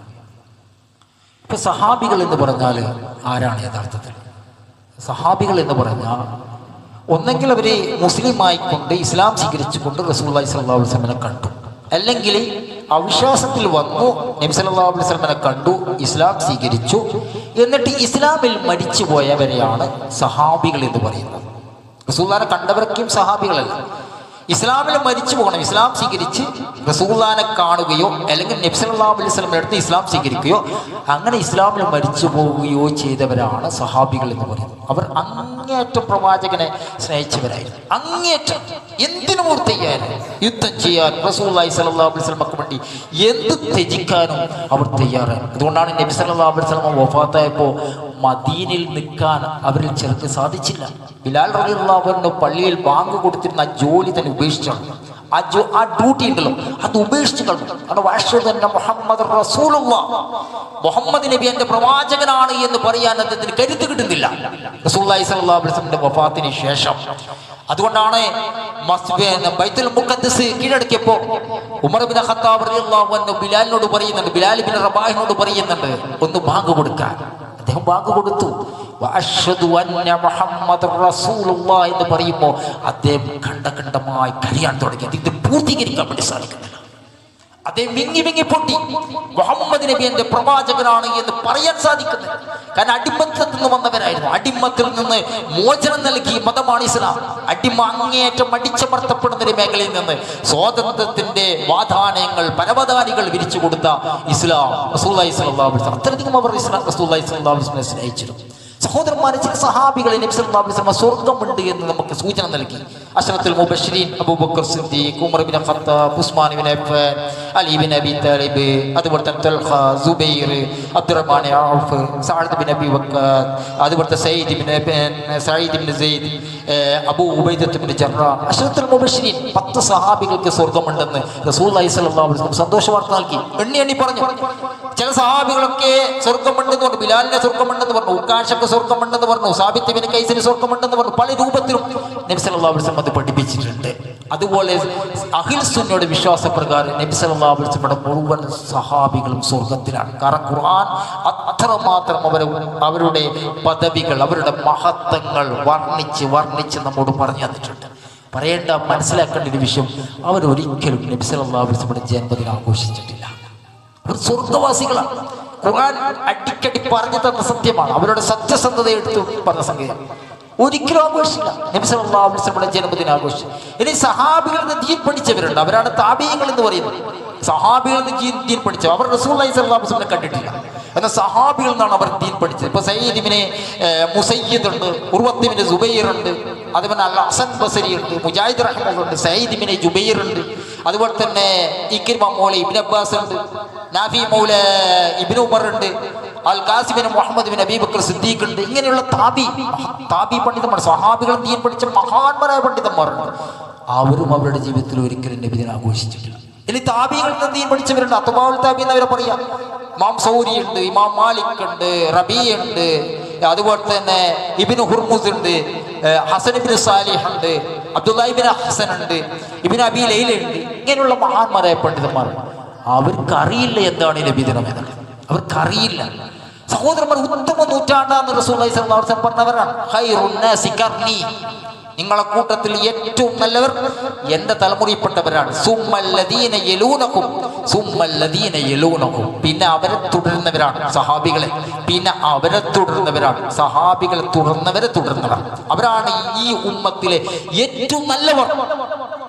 ഇപ്പൊ സഹാബികൾ എന്ന് പറഞ്ഞാൽ ആരാണ് യഥാർത്ഥത്തിൽ? സഹാബികൾ എന്ന് പറഞ്ഞാൽ ഒന്നെങ്കിൽ അവർ മുസ്ലിമായിക്കൊണ്ട് ഇസ്ലാം സ്വീകരിച്ചുകൊണ്ട് റസൂലുള്ളാഹി സ്വല്ലല്ലാഹു അലൈഹി വസല്ലമയെ കണ്ടു, അല്ലെങ്കിൽ അവിശ്വാസത്തിൽ വന്നു, നബി സല്ലല്ലാഹു അലൈഹി വസല്ലമയെ കണ്ടു, ഇസ്ലാം സ്വീകരിച്ചു, എന്നിട്ട് ഇസ്ലാമിൽ മരിച്ചു പോയവരെയാണ് സഹാബികൾ എന്ന് പറയുന്നത്. റസൂലുള്ളാഹിനെ കണ്ടവർക്കും സഹാബികളല്ല. ഇസ്ലാമിൽ മരിച്ചു പോകണം, ഇസ്ലാം സ്വീകരിച്ച് റസൂലുള്ളാഹിനെ കാണുകയോ അല്ലെങ്കിൽ നബി സല്ലല്ലാഹു അലൈഹി വസല്ലമയുടെ അടുത്ത് ഇസ്ലാം സ്വീകരിക്കുകയോ അങ്ങനെ ഇസ്ലാമിൽ മരിച്ചു പോവുകയോ ചെയ്തവരാണ് സഹാബികൾ എന്ന് പറയുന്നത്. അവർ അങ്ങേയറ്റം പ്രവാചകനെ സ്നേഹിച്ചവരായിരുന്നു. അങ്ങേയറ്റം എന്തിനും അവർ തയ്യാറായിരുന്നു. യുദ്ധം ചെയ്യാൻ റസൂലുള്ളാഹി സ്വല്ലല്ലാഹു അലൈഹി വസല്ലമക്ക് വേണ്ടി എന്ത് ത്യജിക്കാനും അവർ തയ്യാറായി. അതുകൊണ്ടാണ് നബി സല്ലല്ലാഹു അലൈഹി വസല്ലമ വഫാത്തായപ്പോൾ മദീനയിൽ നിൽക്കാൻ അവരിൽ ചിലർക്ക് സാധിച്ചില്ല. ബിലാൽ റളിയല്ലാഹു അൻഹു പള്ളിയിൽ ബാങ്ക് കൊടുത്തിരുന്ന ആ ജോലി തന്നെ ഉപേക്ഷിച്ചാണ്. ആ ഡ്യൂട്ടി ഉണ്ടല്ലോ അത് ഉപേക്ഷിച്ച് കളഞ്ഞു. മുഹമ്മദ് റസൂലുള്ളാഹ്, മുഹമ്മദ് നബി എന്റെ പ്രവാചകനാണ് എന്ന് പറയാൻ അദ്ദേഹത്തിന് കരുത്ത് കിട്ടുന്നില്ല റസൂലുള്ളാഹി സ്വല്ലല്ലാഹു അലൈഹി വസല്ലമയുടെ വഫാത്തിന് ശേഷം. അതുകൊണ്ടാണ് ബൈത്തുൽ മുഖദ്ദസ് കീഴടക്കിയപ്പോൾ ഉമർ ഇബ്നു ഖത്താബ് റളിയല്ലാഹു അൻഹു ബിലാലിനോട് പറയുന്നുണ്ട്, ബിലാൽ ഇബ്നു റബാഹിനോട് പറയുന്നുണ്ട്, ഒന്ന് ബാങ്ക് കൊടുക്കാൻ. അദ്ദേഹം ബാങ്ക് കൊടുത്തു. വഅശ്ഹദു അന്ന മുഹമ്മദ് റസൂലുള്ളാഹി എന്ന് പറയുമ്പോൾ അദ്ദേഹം ഖണ്ഡമായി കരയാൻ തുടങ്ങി. ഇത് പൂർത്തീകരിക്കാൻ വേണ്ടി സാധിക്കുന്നില്ല. അദ്ദേഹം വിങ്ങി പൊട്ടി മുഹമ്മദ് നബി എന്റെ പ്രവാചകനാണ് എന്ന് പറയാൻ സാധിക്കുന്നില്ല. കാരണം അടിമത്തിൽ നിന്ന് വന്നവരായിരുന്നു. അടിമത്തിൽ നിന്ന് മോചനം നൽകി മതമാണ് ഇസ്ലാം. അടിമ അങ്ങേയറ്റം അടിച്ചമർത്തപ്പെടുന്ന ഒരു മേഖലയിൽ നിന്ന് സ്വാതന്ത്ര്യത്തിന്റെ വാതാനയങ്ങൾ പരവതാനികൾ വിരിച്ചു കൊടുത്ത ഇസ്ലാം റസൂലുള്ളാഹി സ്വല്ലല്ലാഹു അലൈഹി വസല്ലം അത്രയധികം അവർ റസൂലുള്ളാഹി സ്വല്ലല്ലാഹു അലൈഹി വസല്ലം സ്നേഹിച്ചിരുന്നു. സഹോദരന്മാരെ, ചില സഹാബികളെ നബി സല്ലല്ലാഹു അലൈഹി വസല്ലം സ്വർഗ്ഗമുണ്ട് എന്ന് നമുക്ക് സൂചന നൽകി. അശ്റത്തുൽ മുബശ്ശിരീൻ Abu Bakr Siddiq, Umar ibn Khattab, Usman ibn Affan, Ali ibn Abi Talib, അതുപോലെ തന്നെ Talha, Zubair, Abdurrahman Auf, Saad ibn Abi Waqqas, അതുപോലെ Saeed ibn Zaid, Abu Ubaidah ibn Jarrah. അശ്റത്തുൽ മുബശ്ശിരീൻ 10 സഹാബികൾക്ക് സ്വർഗ്ഗമുണ്ടെന്ന് റസൂലുള്ളാഹി സ്വല്ലല്ലാഹു അലൈഹി വസല്ലം സന്തോഷ വാർത്ത നൽകി. എണ്ണി പറഞ്ഞു. ചില സഹാബികളൊക്കെ സ്വർഗ്ഗമുണ്ടെന്ന് പറഞ്ഞു. ബിലാലിനെ സ്വർഗ്ഗമുണ്ടെന്ന് പറഞ്ഞു, ഉക്കാശക്ക് സ്വർഗ്ഗമുണ്ടെന്ന് പറഞ്ഞു, സാബിത്ത് ഇബ്നു ഖൈസിന് സ്വർഗ്ഗമുണ്ടെന്ന് പറഞ്ഞു. പല രൂപത്തിലും നബി സല്ലല്ലാഹു അലൈഹി വസല്ലം അത് പഠിപ്പിച്ചിട്ടുണ്ട്. അതുപോലെ അഹ്ലു സുന്നയുടെ വിശ്വാസപ്രകാരം നബി സല്ലല്ലാഹു അലൈഹി വസല്ലമയുടെ മുഴുവൻ സഹാബികളും സ്വർഗ്ഗത്തിലാണ്. കാരണം ഖുർആൻ അത്രമാത്രം അവരുടെ പദവികൾ, അവരുടെ മഹത്വങ്ങൾ വർണ്ണിച്ച് നമ്മോട് പറഞ്ഞു തന്നിട്ടുണ്ട്. പറയേണ്ട, മനസ്സിലാക്കേണ്ട ഒരു വിഷയം, അവരൊരിക്കലും നബി സല്ലല്ലാഹു അലൈഹി വസല്ലമയുടെ ജന്മദിനം ആഘോഷിച്ചിട്ടില്ല. അവർ സ്വർഗ്ഗവാസികളാണ്. ഖുർആൻ അടിക്കടി പറഞ്ഞു തന്ന സത്യമാണ്. അവരുടെ സത്യസന്ധത എടുത്ത് പറഞ്ഞ സംഗതിയാണ്. ഒരിക്കലും ആഘോഷിച്ചില്ല നബി സല്ലല്ലാഹു അലൈഹി വസല്ലമയുടെ ജന്മദിനം ആഘോഷിച്ചു. ഇനി സഹാബികളിൽ നിന്ന് ദീൻ പഠിച്ചവരുണ്ട്, അവരാണ് താബീങ്ങൾ എന്ന് പറയുന്നത്. സഹാബികളിൽ നിന്ന് ദീൻ പഠിച്ചവർ, അവർ റസൂലുള്ളാഹി സ്വല്ലല്ലാഹു അലൈഹി വസല്ലമയെ കണ്ടിട്ടില്ല, എന്നാൽ സഹാബികളിൽ നിന്നാണ് അവർ ദീൻ പഠിച്ചത്. ഇപ്പൊ സയ്യിദ് ഇബ്നു മുസയ്യിദ് ഉണ്ട്, ഉർവത്ത് ഇബ്നു സുബൈർ ഉണ്ട്, അതുപോലെ അൽ ഹസൻ ബസരി ഉണ്ട്, മുജാഹിദ് റഹ്മത്തുള്ളാഹി, സയ്യിദ് ഇബ്നു ജുബൈർ ഉണ്ട്, അതുപോലെ തന്നെ ഇക്രിമ മൗല ഇബ്നു അബ്ബാസ് ഉണ്ട്, നാഫി മൗല ഇബ്നു ഉമർ ഉണ്ട്, al Qasim bin Muhammad bin Abi Bakr Siddique ഉണ്ട്. ഇങ്ങനെയുള്ള താബി പണ്ഡിതന്മാർ, സഹാബികൾ ദീൻ പഠിച്ച മഹാന്മാരായ പണ്ഡിതന്മാരുണ്ട്. അവരും അവരുടെ ജീവിതത്തിൽ ഒരിക്കലും നബിദിനം ആഘോഷിച്ചിട്ടില്ല. ഇനി താബികളിൽ നിന്ന് ദീൻ പഠിച്ചവരുണ്ട്, അത്ബാഉൽ താബി എന്നവരെ പറയാം. ഇമാം സൗരി ഉണ്ട്, ഇമാം മാലിക് ഉണ്ട്, റബീ ഉണ്ട്, അതുപോലെ തന്നെ ഇബ്നു ഹുർമുസ് ഉണ്ട്, ഹസൻ ഇബ്നു സാലിഹ് ഉണ്ട്, അബ്ദുല്ലാഹി ഇബ്നു ഹസൻ ഉണ്ട്, ഇബ്നു അബീ ലൈല ഉണ്ട്. ഇങ്ങനെയുള്ള മഹാന്മാരായ പണ്ഡിതന്മാർ അവർക്കറിയില്ല എന്താണ് നബിദിനം എന്നുള്ളത്. അവർക്കറിയില്ല. സഹോദരന്മാർ, ഉത്തമ നൂറ്റാണ്ടാന്ന് റസൂലുള്ളാഹി സ്വല്ലല്ലാഹു അലൈഹി വസല്ലം പറഞ്ഞവരാണ്. ഖൈറുൻ നാസി ഖർനി, നിങ്ങളെ കൂട്ടത്തിൽ ഏറ്റവും നല്ലവർ എന്റെ തലമുറയിൽപ്പെട്ടവരാണ്. സുമ്മല്ലദീന യലൂനഹും സുമ്മല്ലദീന യലൂനഹും, പിന്നെ അവരെ തുടരുന്നവരാണ് സഹാബികളെ, പിന്നെ അവരെ തുടരുന്നവരാണ് സഹാബികളെ തുടർന്നവർ. അവരാണ് ഈ ഉമ്മത്തിലെ ഏറ്റവും നല്ലവർ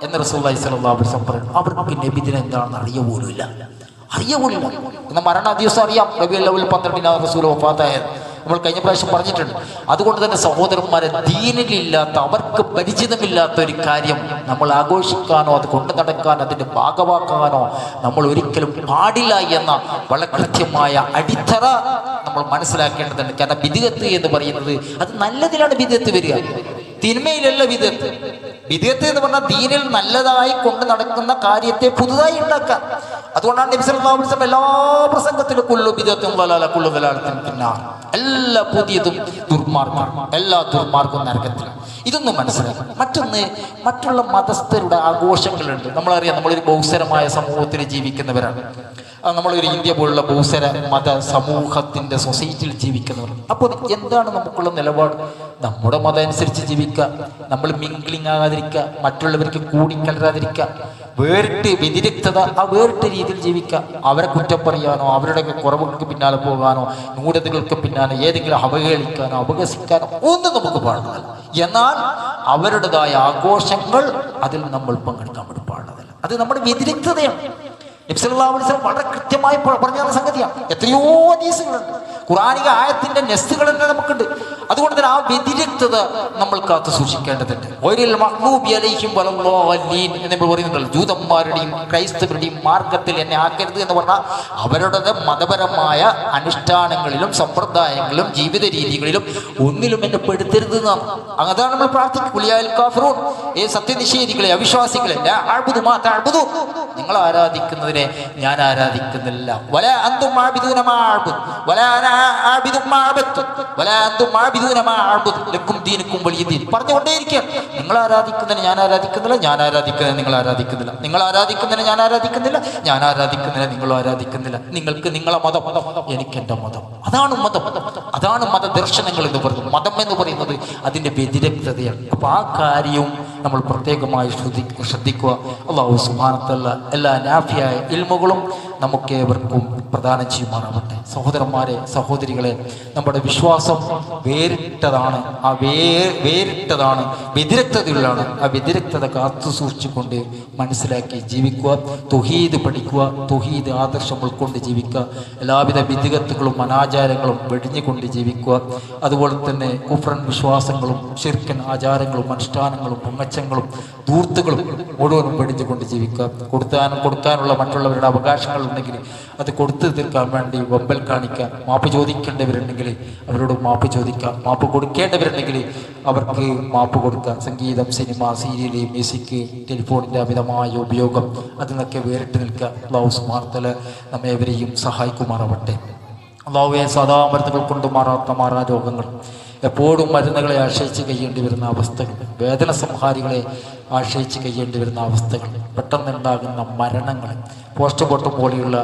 എന്ന് റസൂലുള്ളാഹി സ്വല്ലല്ലാഹു അലൈഹി വസല്ലം പറഞ്ഞു. അവർക്ക് നബിദിനം എന്താണെന്ന് അറിയപോലുമില്ല. എന്നാൽ മരണ ദിവസം അറിയാം. റബീഉൽ അവ്വൽ 12 റസൂൽ വഫാത്തായത് നമ്മൾ കഴിഞ്ഞ പ്രാവശ്യം പറഞ്ഞിട്ടുണ്ട്. അതുകൊണ്ട് തന്നെ സഹോദരന്മാരെ, ദീനിലില്ലാത്ത, അവർക്ക് പരിചിതമില്ലാത്ത ഒരു കാര്യം നമ്മൾ ആഘോഷിക്കാനോ അത് കൊണ്ടു നടക്കാനോ അതിൻ്റെ ഭാഗമാക്കാനോ നമ്മൾ ഒരിക്കലും പാടില്ല എന്ന വളരെ കൃത്യമായ അടിത്തറ നമ്മൾ മനസ്സിലാക്കേണ്ടതുണ്ട്. കാരണം ബിദ്അത്ത് എന്ന് പറയുന്നത് അത് നല്ലതിലാണ് ബിദ്അത്ത് വരിക, തിന്മയിലല്ല ബിദ്അത്ത്. ബിദ്അത്ത് എന്ന് പറഞ്ഞാൽ ദീനിൽ നല്ലതായി കൊണ്ട് നടക്കുന്ന കാര്യത്തെ പുതുതായി ഉണ്ടാക്കാൻ. അതുകൊണ്ടാണ് നബി സല്ലല്ലാഹു അലൈഹി വസല്ലം എല്ലാ പ്രസംഗത്തിലും കുല്ലു ബിദ്അത്തുൻ ളലാല കുല്ലു ളലാലത്തിൻ ഫിന്നാർ, എല്ലാ പുതിയതും ദുർമാർഗ്ഗം, എല്ലാ ദുർമാർഗ്ഗവും നരകത്തിൽ. ഇതൊന്നും മനസ്സിലാക്കണം. മറ്റൊന്ന്, മറ്റുള്ള മതസ്ഥരുടെ ആഘോഷങ്ങളുണ്ട്. നമ്മളറിയാം, നമ്മളൊരു ബഹുസ്വരമായ സമൂഹത്തിൽ ജീവിക്കുന്നവരാണ്. നമ്മളൊരു ഇന്ത്യ പോലുള്ള ബഹുസ്വര മത സമൂഹത്തിൻ്റെ സൊസൈറ്റിയിൽ ജീവിക്കുന്നവർ. അപ്പോൾ എന്താണ് നമുക്കുള്ള നിലപാട്? നമ്മുടെ മതം അനുസരിച്ച് ജീവിക്കുക, നമ്മൾ മിംഗ്ലിങ് ആകാതിരിക്കുക, മറ്റുള്ളവർക്ക് കൂടിക്കലരാതിരിക്കുക, വേറിട്ട് വ്യതിരിക്തത, ആ വേറിട്ട രീതിയിൽ ജീവിക്കുക. അവരെ കുറ്റം പറയാനോ അവരുടെ കുറവുകൾക്ക് പിന്നാലെ പോകാനോ ന്യൂനതകൾക്ക് പിന്നാലെ ഏതെങ്കിലും അവഹേളിക്കാനോ അപഹസിക്കാനോ ഒന്നും നമുക്ക് പാടുന്നില്ല. എന്നാൽ അവരുടേതായ ആഘോഷങ്ങൾ അതിൽ നമ്മൾ പങ്കെടുക്കാൻ വേണ്ടി പാടുന്നതല്ല. അത് നമ്മുടെ വ്യതിരിക്തതയാണ്. നബി സല്ലല്ലാഹു അലൈഹി വസല്ലം വളരെ കൃത്യമായി പറഞ്ഞ സംഗതിയാണ്. എത്രയോ ഹദീസുകളുണ്ട്, ഖുർആനിക ആയത്തിന്റെ നെസ്സുകൾ തന്നെ നമുക്കുണ്ട്. അതുകൊണ്ട് തന്നെ ആ വ്യതിരിക്തത നമ്മൾ കാത്തു സൂക്ഷിക്കേണ്ടതുണ്ട്. എന്ന് പറയുന്നുണ്ടല്ലോ, ജൂതന്മാരുടെയും ക്രൈസ്തവരുടെയും മാർഗത്തിൽ എന്നെ ആക്കരുത് എന്ന് പറഞ്ഞാൽ അവരുടെ മതപരമായ അനുഷ്ഠാനങ്ങളിലും സമ്പ്രദായങ്ങളിലും ജീവിത രീതികളിലും ഒന്നിലും എന്നെ പെടുത്തരുത് എന്നാണ്. അതാണ് നമ്മൾ പ്രാർത്ഥിക്കും. സത്യനിഷേധികളെ, അവിശ്വാസികളെ, നിങ്ങൾ ആരാധിക്കുന്നതിനെ ഞാൻ ആരാധിക്കുന്നില്ല. പറഞ്ഞുകൊണ്ടേയിരിക്കുകയാണ്. നിങ്ങൾ ആരാധിക്കുന്നതിന് ഞാൻ ആരാധിക്കുന്നില്ല, ഞാൻ ആരാധിക്കുന്നതിന് നിങ്ങൾ ആരാധിക്കുന്നില്ല, നിങ്ങൾ ആരാധിക്കുന്നതിന് ഞാൻ ആരാധിക്കുന്നില്ല, ഞാൻ ആരാധിക്കുന്നതിന് നിങ്ങൾ ആരാധിക്കുന്നില്ല. നിങ്ങൾക്ക് നിങ്ങളെ മതം, എനിക്ക് എൻ്റെ മതം. അതാണ് മതം, അതാണ് മതദർശനങ്ങൾ എന്ന് പറയുന്നത്. മതം എന്ന് പറയുന്നത് അതിൻ്റെ വ്യതിരക്തതയാണ്. അപ്പോൾ ആ കാര്യവും നമ്മൾ പ്രത്യേകമായി ശ്രദ്ധിക്കുക. അല്ലാഹു സുബ്ഹാനഹു വ തആല എല്ലാ നാഫിയായ ഇൽമുകളും നമുക്കേവർക്കും പ്രദാനം ചെയ്യുമാറാവട്ടെ. സഹോദരന്മാരെ, സഹോദരികളെ, നമ്മുടെ വിശ്വാസം വേറിട്ടതാണ്. ആ വേറിട്ടതാണ്, വ്യതിരക്തതയുള്ളതാണ്. ആ വ്യതിരക്തത കാത്തു സൂക്ഷിച്ചുകൊണ്ട് മനസ്സിലാക്കി ജീവിക്കുക. തൗഹീദ് പഠിക്കുക, തൗഹീദ് ആദർശം ഉൾക്കൊണ്ട് ജീവിക്കുക. എല്ലാവിധ വിദ്ഗത്തുകളും അനാചാരങ്ങളും വെടിഞ്ഞുകൊണ്ട് ജീവിക്കുക. അതുപോലെ തന്നെ കുഫ്രൻ വിശ്വാസങ്ങളും ശിർക്കൻ ആചാരങ്ങളും അനുഷ്ഠാനങ്ങളും പൊങ്ങച്ചങ്ങളും ധൂർത്തുകളും മുഴുവനും വെടിഞ്ഞുകൊണ്ട് ജീവിക്കുക. കൊടുക്കാനുള്ള മറ്റുള്ളവരുടെ അവകാശങ്ങൾ ഉണ്ടെങ്കിൽ അത് കൊടുത്തു തീർക്കാൻ വേണ്ടി വമ്പൽ കാണിക്കുക. മാപ്പ് ചോദിക്കേണ്ടവരുണ്ടെങ്കിൽ അവരോട് മാപ്പ് ചോദിക്കുക. മാപ്പ് കൊടുക്കേണ്ടവരുണ്ടെങ്കിൽ അവർക്ക് മാപ്പ് കൊടുക്കുക. സംഗീതം, സിനിമ, സീരിയൽ, മ്യൂസിക്, ടെലിഫോണിൻ്റെ അമിതമായ ഉപയോഗം, അതിനൊക്കെ വേറിട്ട് നിൽക്കുക. അല്ലാഹു സുബ്ഹാനഹു വ തആല നമ്മേവരെയും സഹായിക്കുമാറാവട്ടെ. അല്ലാഹുവേ, സദാ മരുന്നുകൾ കൊണ്ട് മാറാ രോഗങ്ങൾ, എപ്പോഴും മരുന്നുകളെ ആശ്രയിച്ച് കഴിയേണ്ടി വരുന്ന അവസ്ഥകൾ, വേദന സംഹാരികളെ ആശ്രയിച്ച് കഴിയേണ്ടി വരുന്ന അവസ്ഥകൾ, പെട്ടെന്നുണ്ടാകുന്ന മരണങ്ങൾ, പോസ്റ്റ്മോർട്ടം പോലെയുള്ള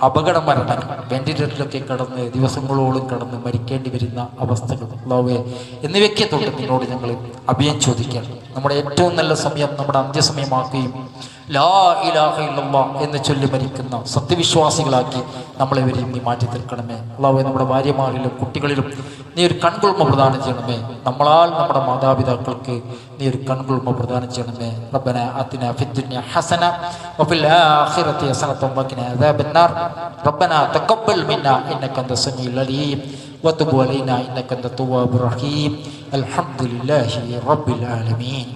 അപകട മരണങ്ങൾ, വെന്റിലേറ്ററിലൊക്കെ കടന്ന് ദിവസങ്ങളോളം കടന്ന് മരിക്കേണ്ടി വരുന്ന അവസ്ഥകൾ, അല്ലാഹുവേ, എന്നിവയ്ക്ക് തൊട്ട് നിന്നോട് ഞങ്ങൾ അഭയം ചോദിക്കുകയാണ്. നമ്മുടെ ഏറ്റവും നല്ല സമയം നമ്മുടെ അന്ത്യസമയമാക്കുകയും ലാ ഇലാഹ ഇല്ലല്ലാഹ് എന്ന് ചൊല്ലി മരിക്കുന്ന സത്യവിശ്വാസികളാക്കി നമ്മളെവരെയും നീ മാറ്റി തീർക്കണമേ. അല്ലാഹുവേ, നമ്മുടെ ഭാര്യമാരിലും കുട്ടികളിലും നീ ഒരു കൺകുൾമ പ്രദാനം ചെയ്യണമേ. നമ്മളാൽ നമ്മുടെ മാതാപിതാക്കൾക്ക് നീ ഒരു കൺകുൾമ പ്രദാനം ചെയ്യണമേ. റബ്ബന ആതിനാ ഫിദ്ദുനിയ ഹസന വഫിൽ ആഖിറതി ഹസനത വഖിനാ അദാബന്നാർ. റബ്ബന തഖബ്ബൽ മിന്നാ ഇന്നക അൻത സമീഉൽ അലീം വതുബ് അലൈനാ ഇന്നക അൻത തവ്വാബുർ റഹീം. അൽഹംദുലില്ലാഹി റബ്ബിൽ ആലമീൻ.